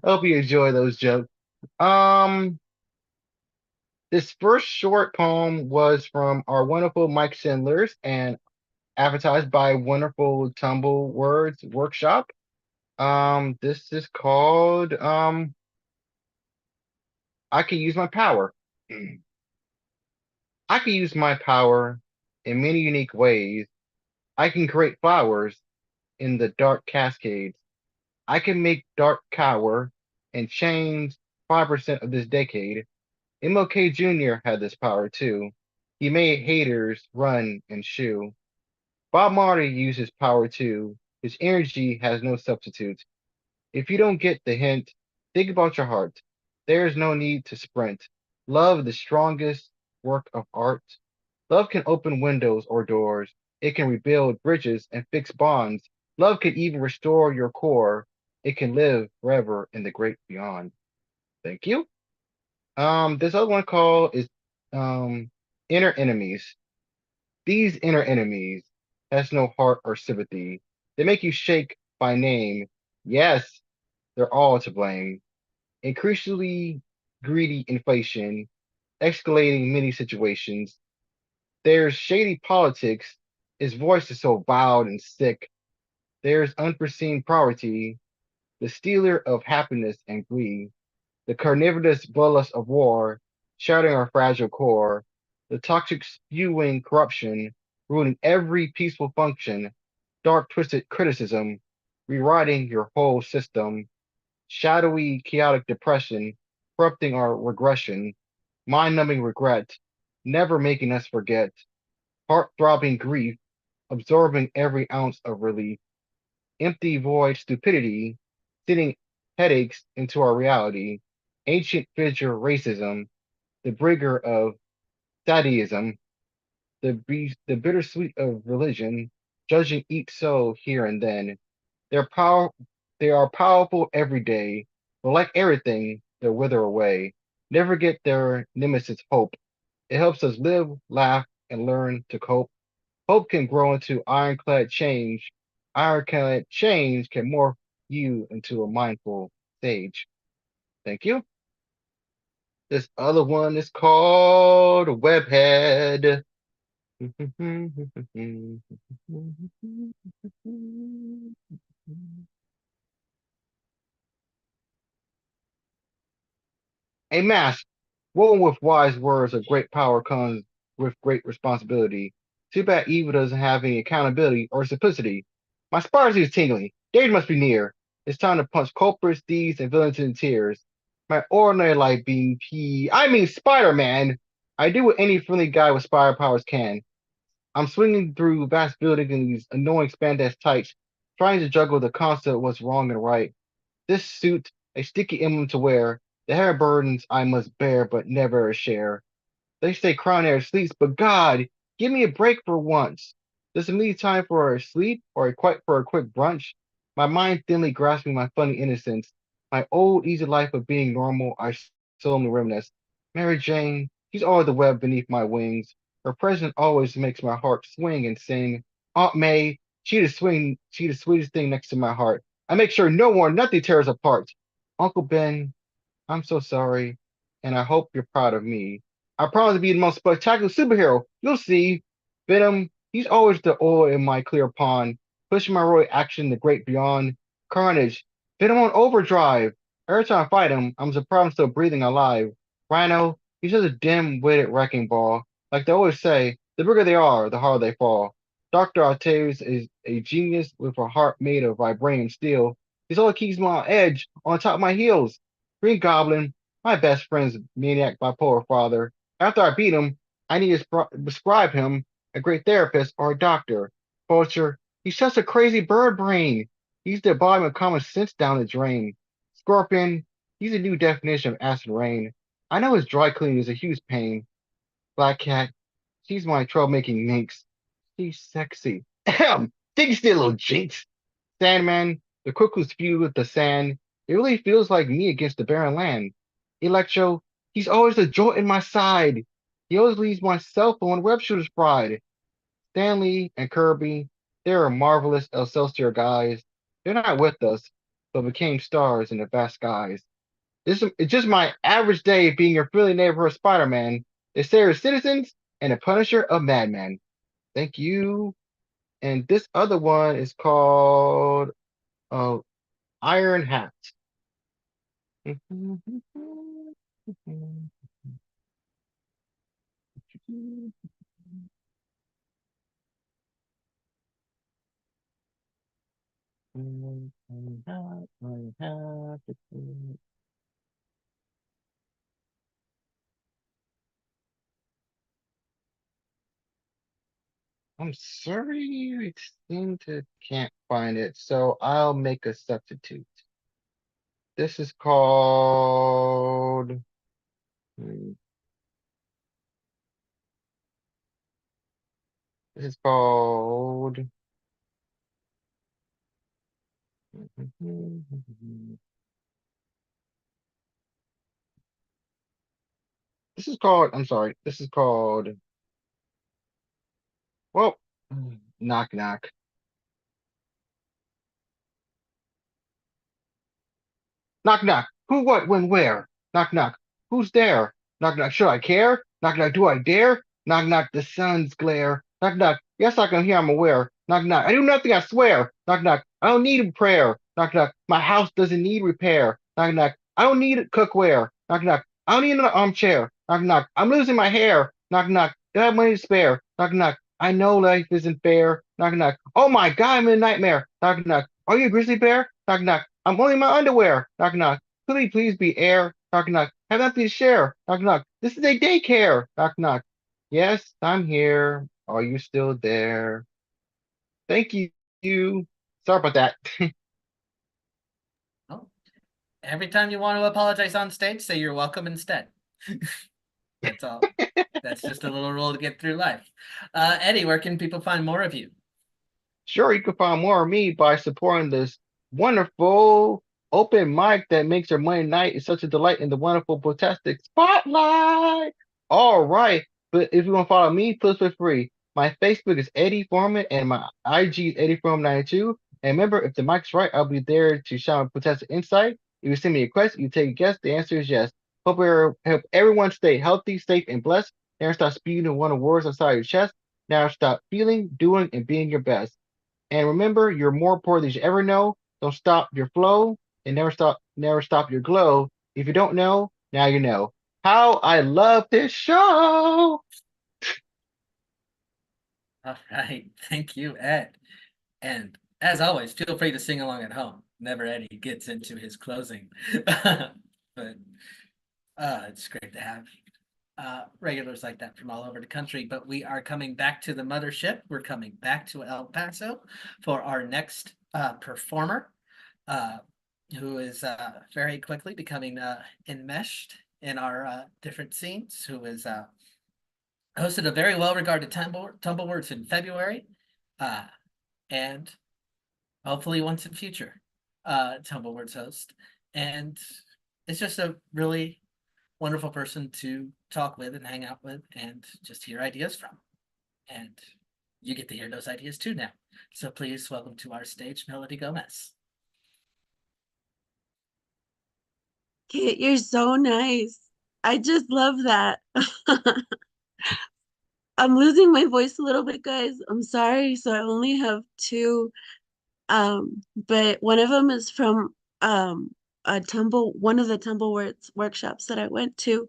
Speaker 8: Hope you enjoy those jokes. This first short poem was from our wonderful Mike Sindlers and advertised by Wonderful Tumble Words Workshop. This is called I Can Use My Power. I can use my power in many unique ways. I can create flowers in the dark cascades. I can make dark cower and change 5% of this decade. MLK Jr. had this power too. He made haters run and shoo. Bob Marley used his power too. His energy has no substitute. If you don't get the hint, think about your heart. There is no need to sprint. Love is the strongest work of art. Love can open windows or doors. It can rebuild bridges and fix bonds. Love can even restore your core. It can live forever in the great beyond. Thank you. This other one called is inner enemies. These inner enemies has no heart or sympathy. They make you shake by name. Yes, they're all to blame. Increasingly greedy inflation, escalating many situations. There's shady politics. His voice is so loud and sick. There's unforeseen poverty, the stealer of happiness and glee, the carnivorous bloodlust of war, shattering our fragile core, the toxic spewing corruption, ruining every peaceful function, dark twisted criticism, rewriting your whole system, shadowy chaotic depression, corrupting our regression, mind numbing regret, never making us forget, heart throbbing grief, absorbing every ounce of relief, empty void stupidity, sitting headaches into our reality, ancient figure racism, the bringer of sadism, the bittersweet of religion, judging each soul here and then. Their power, they are powerful every day, but like everything, they wither away. Never get their nemesis hope. It helps us live, laugh, and learn to cope. Hope can grow into ironclad change. Ironclad change can morph you into a mindful sage. Thank you. This other one is called Webhead. A mask, woven with wise words of great power comes with great responsibility. Too bad evil doesn't have any accountability or simplicity. My spine is tingling. Danger must be near. It's time to punch culprits, thieves, and villains in tears. My ordinary life being I mean Spider-Man. I do what any friendly guy with spider powers can. I'm swinging through vast buildings in these annoying spandex tights, trying to juggle the concept of what's wrong and right. This suit, a sticky emblem to wear, the heavy burdens I must bear but never share. They say crown air sleeps, but God, give me a break for once. Does it need time for a sleep or for a quick brunch? My mind thinly grasping my funny innocence, my old easy life of being normal, I solemnly reminisce. Mary Jane, she's always the web beneath my wings. Her presence always makes my heart swing and sing. Aunt May, she the sweetest thing next to my heart. I make sure no one, nothing tears apart. Uncle Ben, I'm so sorry, and I hope you're proud of me. I promise to be the most spectacular superhero. You'll see. Venom, he's always the oil in my clear pond, pushing my royal action the great beyond. Carnage, Venom on overdrive. Every time I fight him, I'm surprised I'm still breathing alive. Rhino, he's just a dim-witted wrecking ball. Like they always say, the bigger they are, the harder they fall. Dr. Octavius is a genius with a heart made of vibranium steel. He's all that keeps me on edge, on top of my heels. Green Goblin, my best friend's maniac bipolar father. After I beat him, I need to prescribe him a great therapist or a doctor. Vulture, he's just a crazy bird brain. He's the volume of common sense down the drain. Scorpion, he's a new definition of acid rain. I know his dry cleaning is a huge pain. Black Cat, she's my troublemaking minx. She's sexy. Ahem! Think still, little jinx. Sandman, the cuckoo's feud with the sand. It really feels like me against the barren land. Electro, he's always a jolt in my side. He always leaves my cell phone web shooter's pride. Stanley and Kirby, they're marvelous Excelsior guys. They're not with us, but became stars in the vast skies. It's just my average day being your friendly neighborhood Spider-Man, the savior of citizens, and the punisher of madmen. Thank you. And this other one is called uh, Iron Hat. I'm sorry, it seemed to can't find it, so I'll make a substitute. This is called. This is called. This is called. I'm sorry. This is called. Well, knock knock. Knock knock. Who, what, when, where? Knock knock. Who's there? Knock knock. Should I care? Knock knock. Do I dare? Knock knock. The sun's glare. Knock knock. Yes, I can hear. I'm aware. Knock knock. I do nothing. I swear. Knock knock. I don't need a prayer. Knock knock. My house doesn't need repair. Knock knock. I don't need cookware. Knock knock. I don't need an armchair. Knock knock. I'm losing my hair. Knock knock. Do I have money to spare? Knock knock. I know life isn't fair. Knock knock. Oh my God, I'm in a nightmare. Knock knock. Are you a grizzly bear? Knock knock. I'm only in my underwear. Knock knock. Could we please be air? Knock knock. Have nothing to share. Knock knock. This is a daycare. Knock knock. Yes, I'm here. Are you still there? Thank you. Sorry about that.
Speaker 2: Oh, every time you want to apologize on stage, say you're welcome instead. That's all. That's just a little rule to get through life. Eddie, where can people find more of you?
Speaker 8: Sure, you can find more of me by supporting this wonderful open mic that makes your Monday night is such a delight in the wonderful fantastic spotlight. All right, but if you want to follow me, please feel free. My Facebook is Eddie Foreman and my IG is Eddie Foreman 92. And remember, if the mic's right, I'll be there to shout fantastic insight. If you send me a request, you take a guess. The answer is yes. Hope everyone stay healthy, safe, and blessed. Never stop speaking one of words outside your chest. Never stop feeling, doing, and being your best. And remember, you're more important than you ever know. Don't stop your flow and never stop your glow. If you don't know, now you know. How I love this show.
Speaker 2: All right. Thank you, Ed. And as always, feel free to sing along at home. Never Eddie gets into his closing. But it's great to have regulars like that from all over the country. But we are coming back to the mothership. We're coming back to El Paso for our next performer, who is very quickly becoming enmeshed in our different scenes, who is hosted a very well-regarded Tumbleworks in February, and hopefully once in future Tumbleworks host. And it's just a really wonderful person to talk with and hang out with and just hear ideas from. And you get to hear those ideas too now. So please welcome to our stage, Melody Gomez.
Speaker 9: Kit, you're so nice. I just love that. I'm losing my voice a little bit, guys. I'm sorry. So I only have two. But one of them is from one of the Tumbleworks workshops that I went to.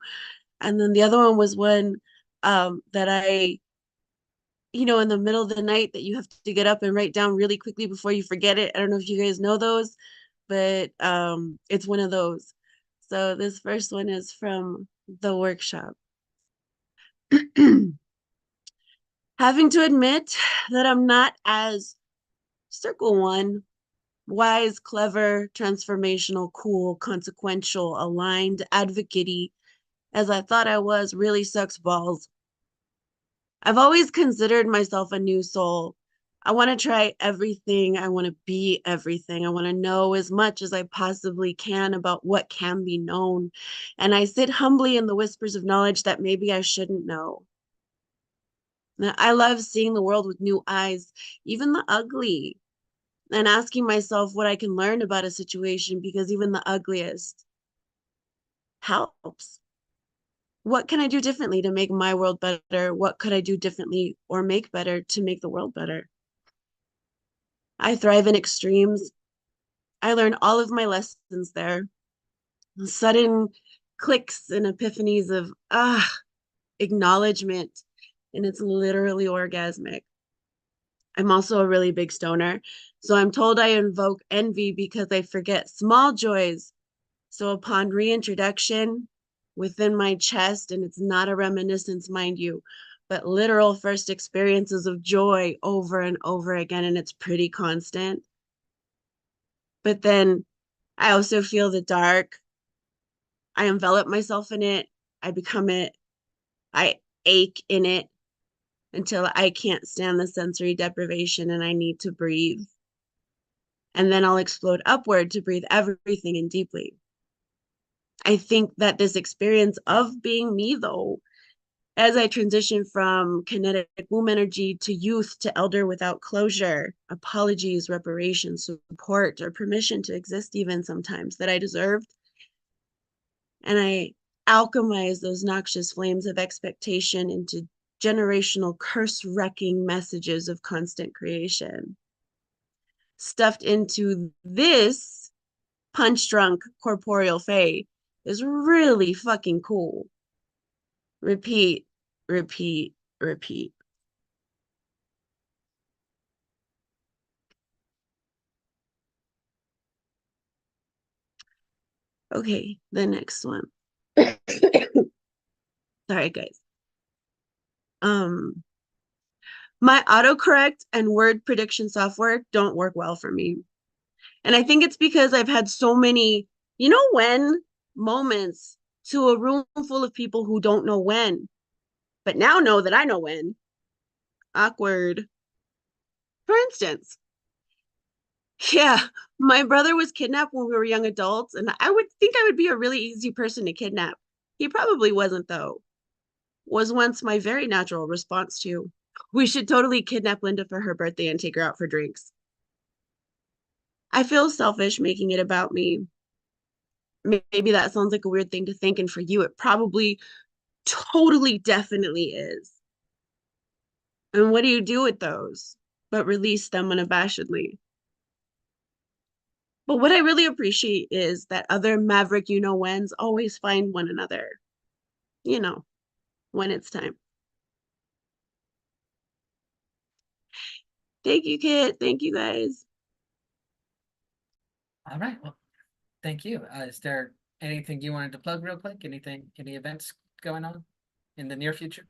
Speaker 9: And then the other one was one that I, in the middle of the night that you have to get up and write down really quickly before you forget it. I don't know if you guys know those, but it's one of those. So this first one is from the workshop. Having to admit that I'm not as circle one, wise, clever, transformational, cool, consequential, aligned, advocate-y, as I thought I was, really sucks balls. I've always considered myself a new soul. I want to try everything. I want to be everything. I want to know as much as I possibly can about what can be known. And I sit humbly in the whispers of knowledge that maybe I shouldn't know. Now, I love seeing the world with new eyes, even the ugly, and asking myself what I can learn about a situation, because even the ugliest helps. What can I do differently to make my world better? What could I do differently or make better to make the world better? I thrive in extremes. I learn all of my lessons there. Sudden clicks and epiphanies of acknowledgement, and it's literally orgasmic. I'm also a really big stoner, So I'm told I invoke envy because I forget small joys. So upon reintroduction within my chest, and it's not a reminiscence, mind you, but literal first experiences of joy over and over again, and it's pretty constant. But then I also feel the dark. I envelop myself in it. I become it. I ache in it until I can't stand the sensory deprivation and I need to breathe. And then I'll explode upward to breathe everything in deeply. I think that this experience of being me, though, as I transition from kinetic womb energy to youth to elder without closure, apologies, reparations, support, or permission to exist, even sometimes that I deserved. And I alchemize those noxious flames of expectation into generational curse wrecking messages of constant creation. Stuffed into this punch drunk corporeal fae is really fucking cool. Repeat, repeat, repeat. Okay, the next one. Sorry, guys. My autocorrect and word prediction software don't work well for me. And I think it's because I've had so many, you know, when moments to a room full of people who don't know when, but now know that I know when. Awkward. For instance, yeah, my brother was kidnapped when we were young adults, and I would think I would be a really easy person to kidnap. He probably wasn't, though. Was once my very natural response to, we should totally kidnap Linda for her birthday and take her out for drinks. I feel selfish making it about me. Maybe that sounds like a weird thing to think, and for you, it probably totally definitely is. And what do you do with those? But release them unabashedly. But what I really appreciate is that other maverick you-know-whens always find one another, you know, when it's time. Thank you, Kit. Thank you, guys.
Speaker 2: All right. Well, thank you. Is there anything you wanted to plug real quick? Any events going on in the near future?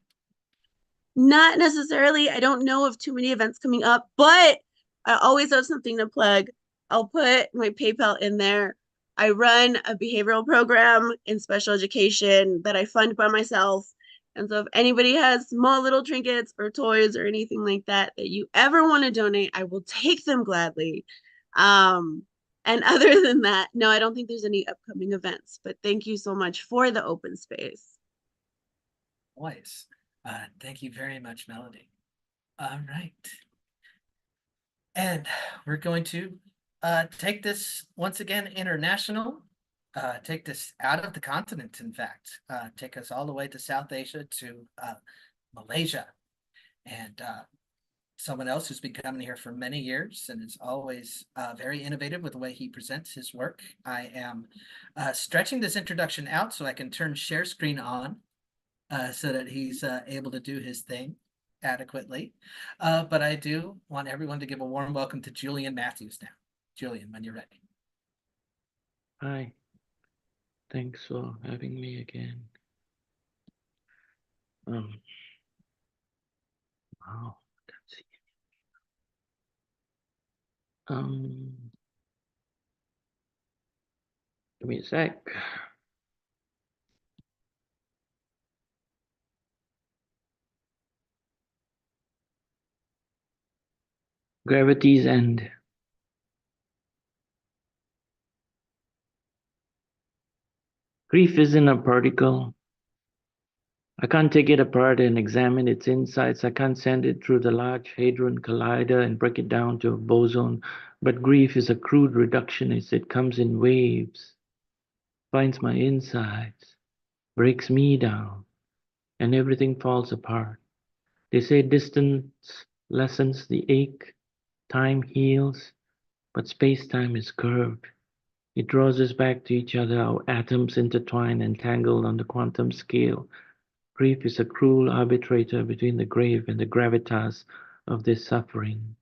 Speaker 9: Not necessarily. I don't know of too many events coming up, but I always have something to plug. I'll put my PayPal in there. I run a behavioral program in special education that I fund by myself. And so if anybody has small little trinkets or toys or anything like that that you ever want to donate, I will take them gladly. And other than that, no, I don't think there's any upcoming events, but thank you so much for the open space.
Speaker 2: Always. Thank you very much, Melody. All right. And we're going to take this once again international, take this out of the continent, in fact, take us all the way to South Asia to Malaysia. And someone else who's been coming here for many years and is always very innovative with the way he presents his work. I am stretching this introduction out so I can turn share screen on so that he's able to do his thing adequately. But I do want everyone to give a warm welcome to Julian Matthews now. Julian, when you're ready.
Speaker 10: Hi. Thanks for having me again. Wow, can't see. Give me a sec. Gravity's end. Grief isn't a particle. I can't take it apart and examine its insides. I can't send it through the Large Hadron Collider and break it down to a boson. But grief is a crude reductionist. It comes in waves, finds my insides, breaks me down, and everything falls apart. They say distance lessens the ache, time heals, but space-time is curved. It draws us back to each other, our atoms intertwined and tangled on the quantum scale. Grief is a cruel arbitrator between the grave and the gravitas of this suffering.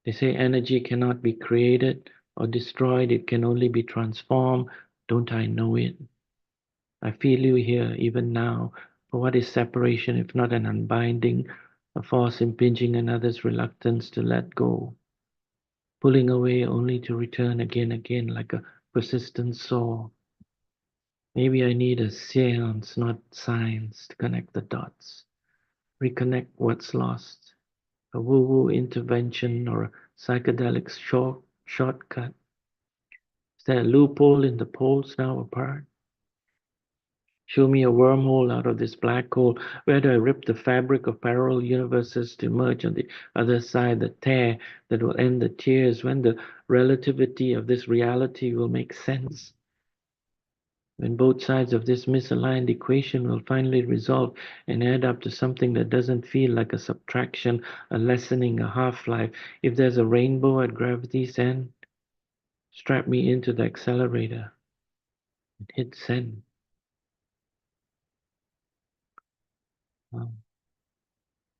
Speaker 10: They say energy cannot be created or destroyed, it can only be transformed. Don't I know it? I feel you here, even now. For what is separation if not an unbinding, a force impinging another's reluctance to let go, pulling away only to return again, like a persistent saw. Maybe I need a seance, not science, to connect the dots, reconnect what's lost. A woo-woo intervention or a psychedelic shortcut. Is there a loophole in the poles now apart? Show me a wormhole out of this black hole. Where do I rip the fabric of parallel universes to emerge on the other side, the tear that will end the tears, when the relativity of this reality will make sense? When both sides of this misaligned equation will finally resolve and add up to something that doesn't feel like a subtraction, a lessening, a half-life. If there's a rainbow at gravity's end, strap me into the accelerator and hit send.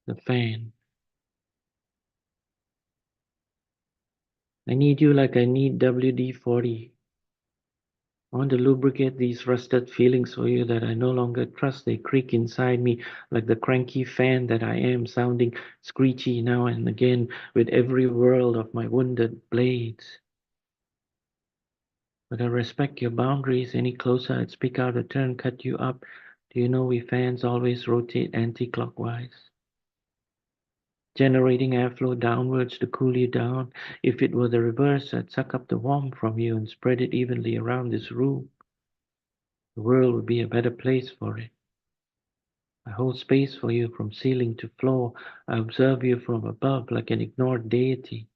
Speaker 10: The fan. I need you like I need WD-40. I want to lubricate these rusted feelings for you that I no longer trust. They creak inside me like the cranky fan that I am, sounding screechy now and again with every whirl of my wounded blades. But I respect your boundaries. Any closer, I'd speak out a turn, cut you up. Do you know we fans always rotate anti-clockwise? Generating airflow downwards to cool you down. If it were the reverse, I'd suck up the warmth from you and spread it evenly around this room. The world would be a better place for it. I hold space for you from ceiling to floor. I observe you from above like an ignored deity,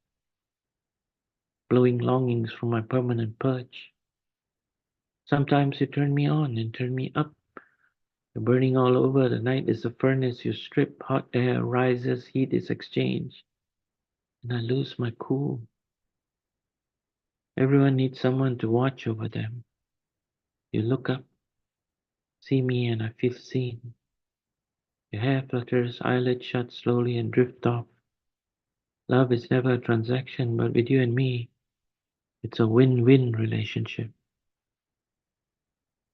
Speaker 10: blowing longings from my permanent perch. Sometimes you turn me on and turn me up. You're burning all over. The night is a furnace. You strip, hot air rises, heat is exchanged. And I lose my cool. Everyone needs someone to watch over them. You look up, see me, and I feel seen. Your hair flutters, eyelids shut slowly and drift off. Love is never a transaction, but with you and me, it's a win-win relationship.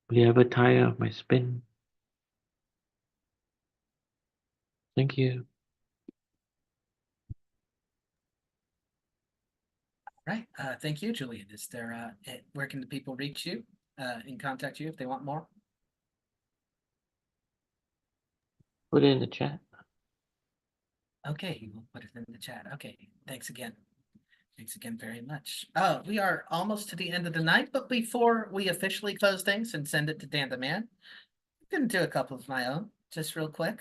Speaker 10: Will you ever tire of my spin? Thank you.
Speaker 2: Right. Thank you, Julian. Is there where can the people reach you and contact you if they want more?
Speaker 10: Put it in the chat.
Speaker 2: Okay, we'll put it in the chat. Okay, thanks again. Thanks again very much. We are almost to the end of the night, but before we officially close things and send it to Dan the Man, I'm gonna do a couple of my own, just real quick,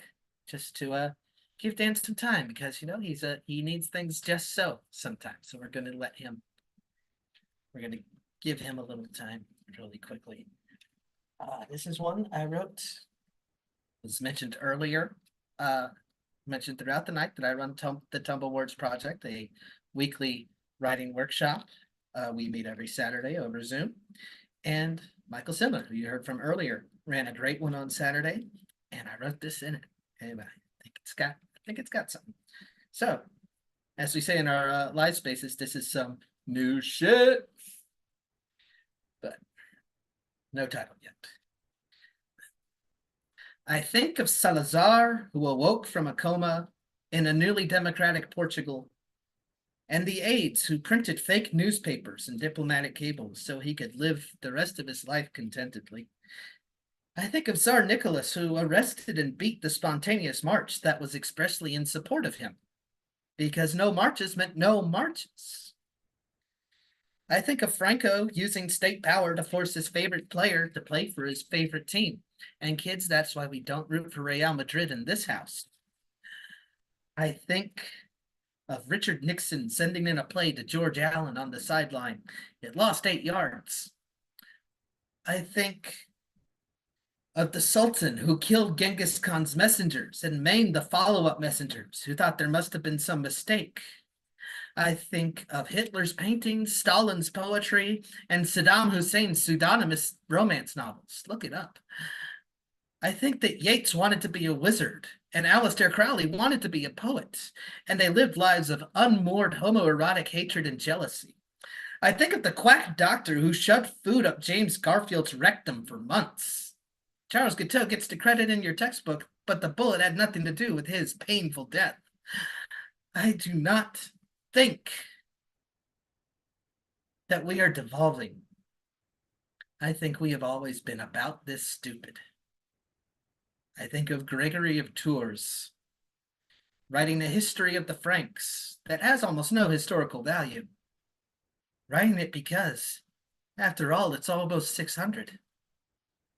Speaker 2: just to give Dan some time because you know he needs things just so sometimes. So we're gonna give him a little time really quickly. This is one I wrote. Was mentioned earlier. Mentioned throughout the night that I run the Tumble Words Project, a weekly writing workshop. We meet every Saturday over Zoom. And Michael Simler, who you heard from earlier, ran a great one on Saturday, and I wrote this in it. Anyway, I think it's got something. So, as we say in our live spaces, this is some new shit, but no title yet. I think of Salazar, who awoke from a coma in a newly democratic Portugal, and the aides who printed fake newspapers and diplomatic cables so he could live the rest of his life contentedly. I think of Tsar Nicholas, who arrested and beat the spontaneous march that was expressly in support of him, because no marches meant no marches. I think of Franco using state power to force his favorite player to play for his favorite team. And kids, that's why we don't root for Real Madrid in this house. I think of Richard Nixon sending in a play to George Allen on the sideline. It lost 8 yards. I think of the Sultan who killed Genghis Khan's messengers and maimed the follow-up messengers who thought there must have been some mistake. I think of Hitler's paintings, Stalin's poetry, and Saddam Hussein's pseudonymous romance novels. Look it up. I think that Yeats wanted to be a wizard and Aleister Crowley wanted to be a poet, and they lived lives of unmoored homoerotic hatred and jealousy. I think of the quack doctor who shoved food up James Garfield's rectum for months. Charles Guiteau gets the credit in your textbook, but the bullet had nothing to do with his painful death. I do not think that we are devolving. I think we have always been about this stupid. I think of Gregory of Tours, writing the history of the Franks that has almost no historical value. Writing it because, after all, it's almost 600.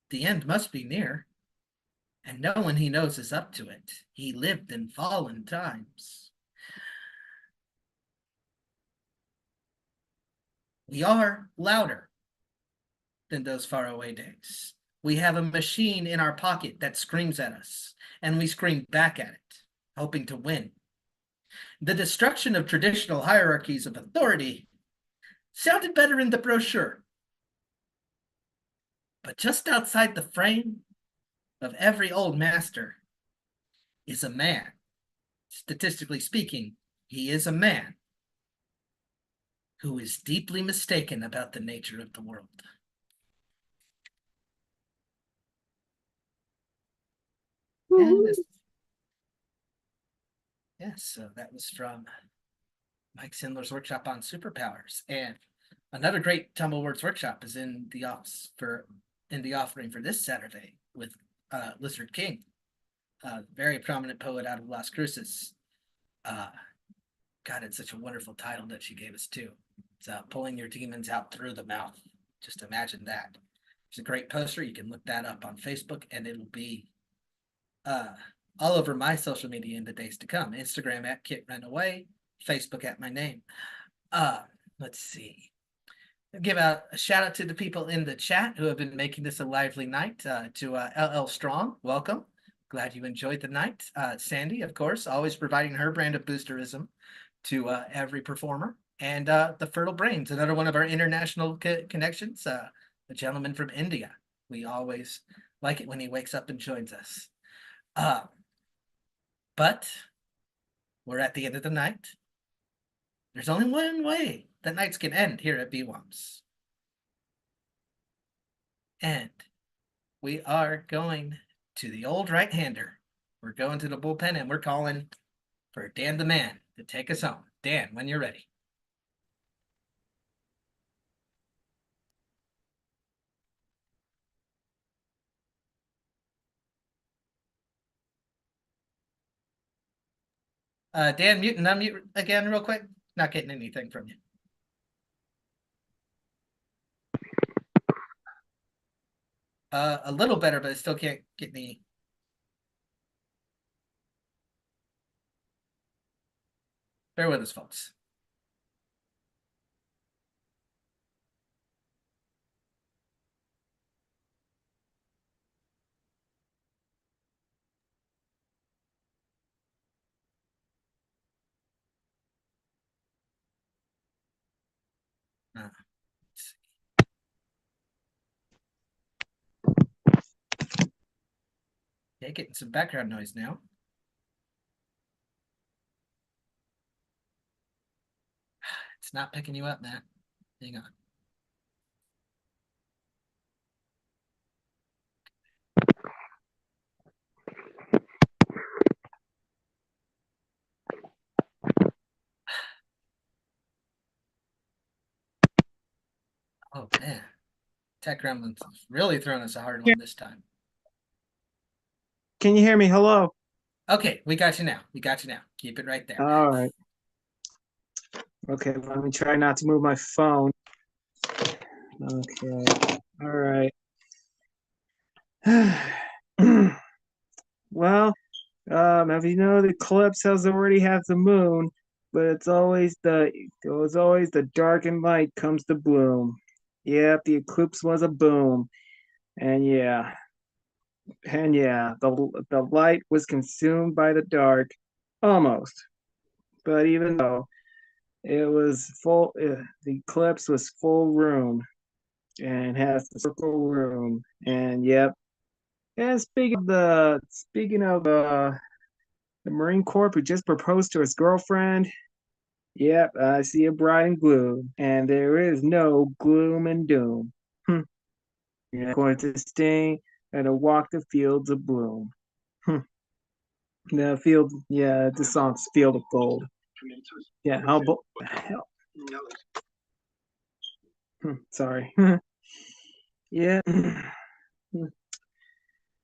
Speaker 2: The end must be near, and no one he knows is up to it. He lived in fallen times. We are louder than those faraway days. We have a machine in our pocket that screams at us, and we scream back at it, hoping to win. The destruction of traditional hierarchies of authority sounded better in the brochure. But just outside the frame of every old master is a man. Statistically speaking, he is a man who is deeply mistaken about the nature of the world. And yes, so that was from Mike Sindler's workshop on superpowers. And another great Tumblewords workshop is in the offering for this Saturday with Lizard King, a very prominent poet out of Las Cruces. God, it's such a wonderful title that she gave us too. It's Pulling Your Demons Out Through the Mouth. Just imagine that. It's a great poster. You can look that up on Facebook, and it'll be all over my social media in the days to come. Instagram at Kit Wren Away, Facebook at my name. Let's see. I'll give out a shout out to the people in the chat who have been making this a lively night. To LL Strong, welcome. Glad you enjoyed the night. Sandy, of course, always providing her brand of boosterism to every performer. And the Fertile Brains, another one of our international connections, a gentleman from India. We always like it when he wakes up and joins us. But we're at the end of the night. There's only one way that nights can end here at BWOMS. And we are going to the old right-hander. We're going to the bullpen, and we're calling for Dan the Man to take us home. Dan, when you're ready. Dan, mute and unmute again real quick. Not getting anything from you. A little better, but I still can't get any. Bear with us, folks. Let's see. Okay, getting some background noise now. It's not picking you up, man. Hang on. Oh, man. Tech Gremlin's really throwing us a hard one this time.
Speaker 11: Can you hear me? Hello.
Speaker 2: Okay, we got you now. We got you now. Keep it right there.
Speaker 11: All right. Okay, let me try not to move my phone. Okay. All right. Well, as you know, the eclipse has already had the moon, but it was always the dark and light comes to bloom. Yep, the eclipse was a boom. And yeah, the light was consumed by the dark, almost. But even though it was full, the eclipse was full room, and has the circle room. And yep. And speaking of The Marine Corps who just proposed to his girlfriend. Yep, I see a bride and gloom, and there is no gloom and doom. You're not going to stay and walk the fields of bloom. The field, yeah, the song's Field of Gold. Yeah, how hell. Sorry. Yeah.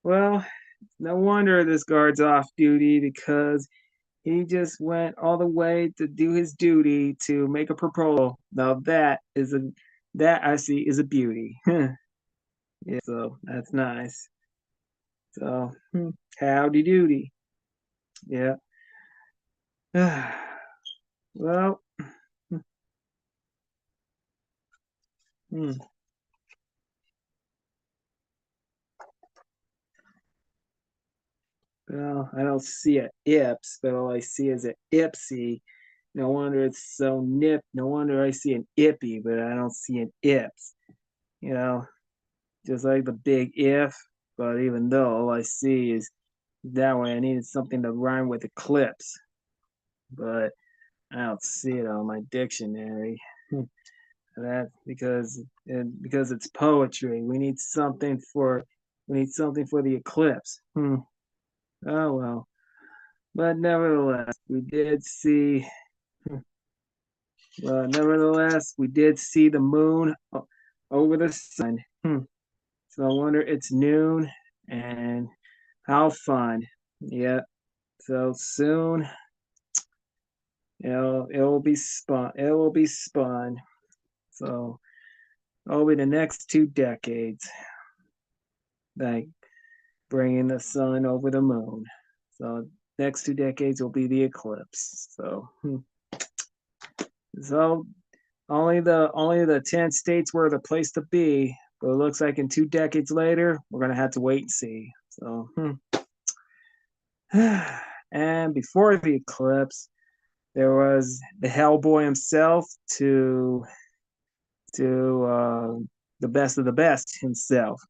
Speaker 11: Well, no wonder this guard's off duty because he just went all the way to do his duty to make a proposal. Now that I see is a beauty. Yeah, so that's nice. So howdy doody. Yeah. Well. Hmm. Well, I don't see a ips, but all I see is a ipsy. No wonder it's so nip. No wonder I see an ippy, but I don't see an ips. You know, just like the big if, but even though all I see is that way, I needed something to rhyme with eclipse, but I don't see it on my dictionary. That because it's poetry. We need something for the eclipse. Oh well. But nevertheless, we did see the moon over the sun. So I wonder it's noon and how fun. Yep. So soon it will be spun. It will be spun. So it'll be the next 2 decades. Like bringing the sun over the moon. So next 2 decades will be the eclipse. So only the 10 states were the place to be, but it looks like in 2 decades later we're gonna have to wait and see. So and before the eclipse, there was the Hellboy himself to the best of the best himself,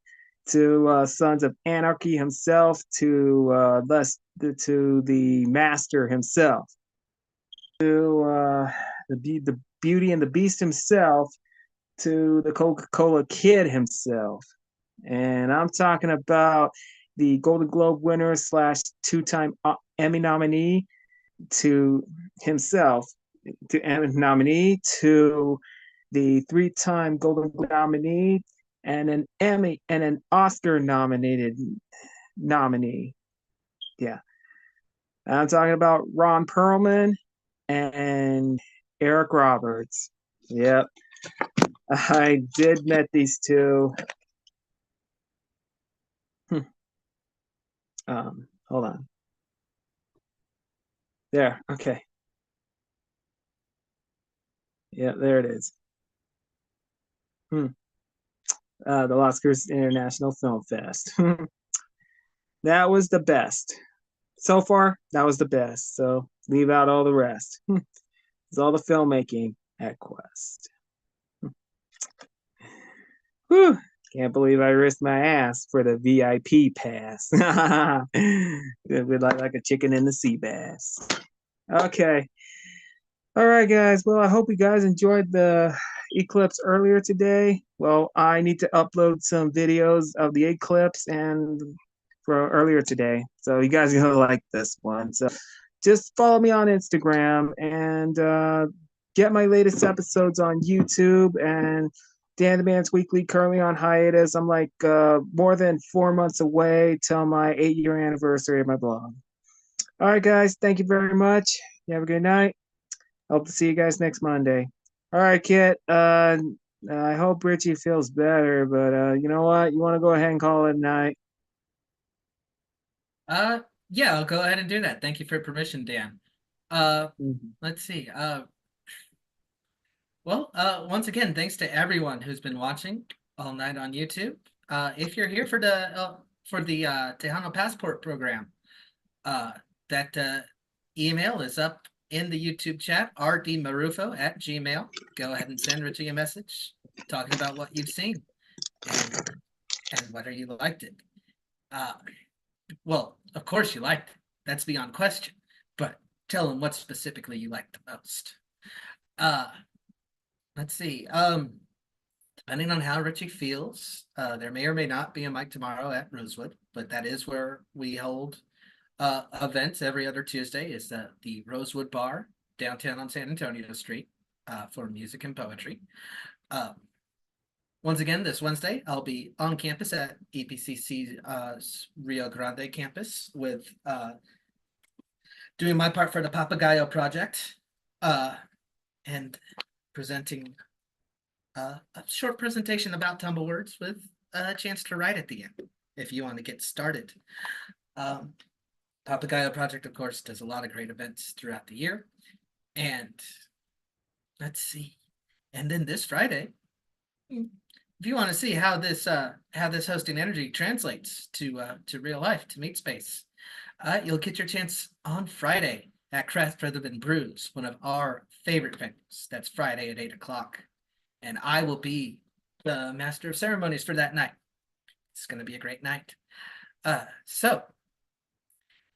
Speaker 11: to Sons of Anarchy himself, to the Master himself, to the Beauty and the Beast himself, to the Coca-Cola Kid himself. And I'm talking about the Golden Globe winner / two-time Emmy nominee to himself, to Emmy nominee, to the 3-time Golden Globe nominee, and an Emmy and an Oscar nominated nominee. Yeah. I'm talking about Ron Perlman and Eric Roberts. Yep. I did met these two. Hold on. There. Okay. Yeah, there it is. The Las Cruces International Film Fest. That was the best. So far, that was the best. So leave out all the rest. It's all the filmmaking at Quest. Whew. Can't believe I risked my ass for the VIP pass. like a chicken in the sea bass. Okay. All right, guys. Well, I hope you guys enjoyed the eclipse earlier today. Well, I need to upload some videos of the eclipse and for earlier today. So you guys are gonna like this one. So just follow me on Instagram and get my latest episodes on YouTube. And Dan the Man's Weekly currently on hiatus. I'm like more than 4 months away till my 8-year anniversary of my blog. All right, guys. Thank you very much. You have a good night. Hope to see you guys next Monday. All right, Kit. I hope Richie feels better, but you know what? You want to go ahead and call it a night?
Speaker 2: Yeah, I'll go ahead and do that. Thank you for permission, Dan. Let's see. Well, once again, thanks to everyone who's been watching all night on YouTube. If you're here for the Tejano Passport program, that email is up in the YouTube chat, rdmarrufo@gmail. Go ahead and send Richie a message talking about what you've seen and whether you liked it. Well, of course you liked it. That's beyond question. but tell them what specifically you like the most. Let's see. Depending on how Richie feels, there may or may not be a mic tomorrow at Rosewood, but that is where we hold events every other Tuesday. Is the Rosewood Bar downtown on San Antonio Street for music and poetry. Once again, this Wednesday, I'll be on campus at EPCC's Rio Grande campus with doing my part for the Papagayo project and presenting a short presentation about tumblewords with a chance to write at the end if you want to get started. Papagayo project, of course, does a lot of great events throughout the year. And let's see. And then this Friday, if you want to see how this hosting energy translates to real life, to meet space, you'll get your chance on Friday at Craft Rather Than Brews, one of our favorite venues. That's Friday at 8 o'clock. And I will be the master of ceremonies for that night. It's going to be a great night. So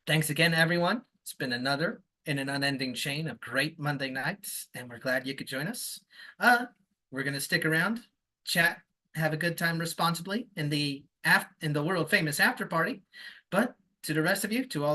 Speaker 2: thanks again, everyone. It's been another in an unending chain of great Monday nights, and we're glad you could join us. We're going to stick around, chat, have a good time responsibly in the world famous after party. But to the rest of you, to all our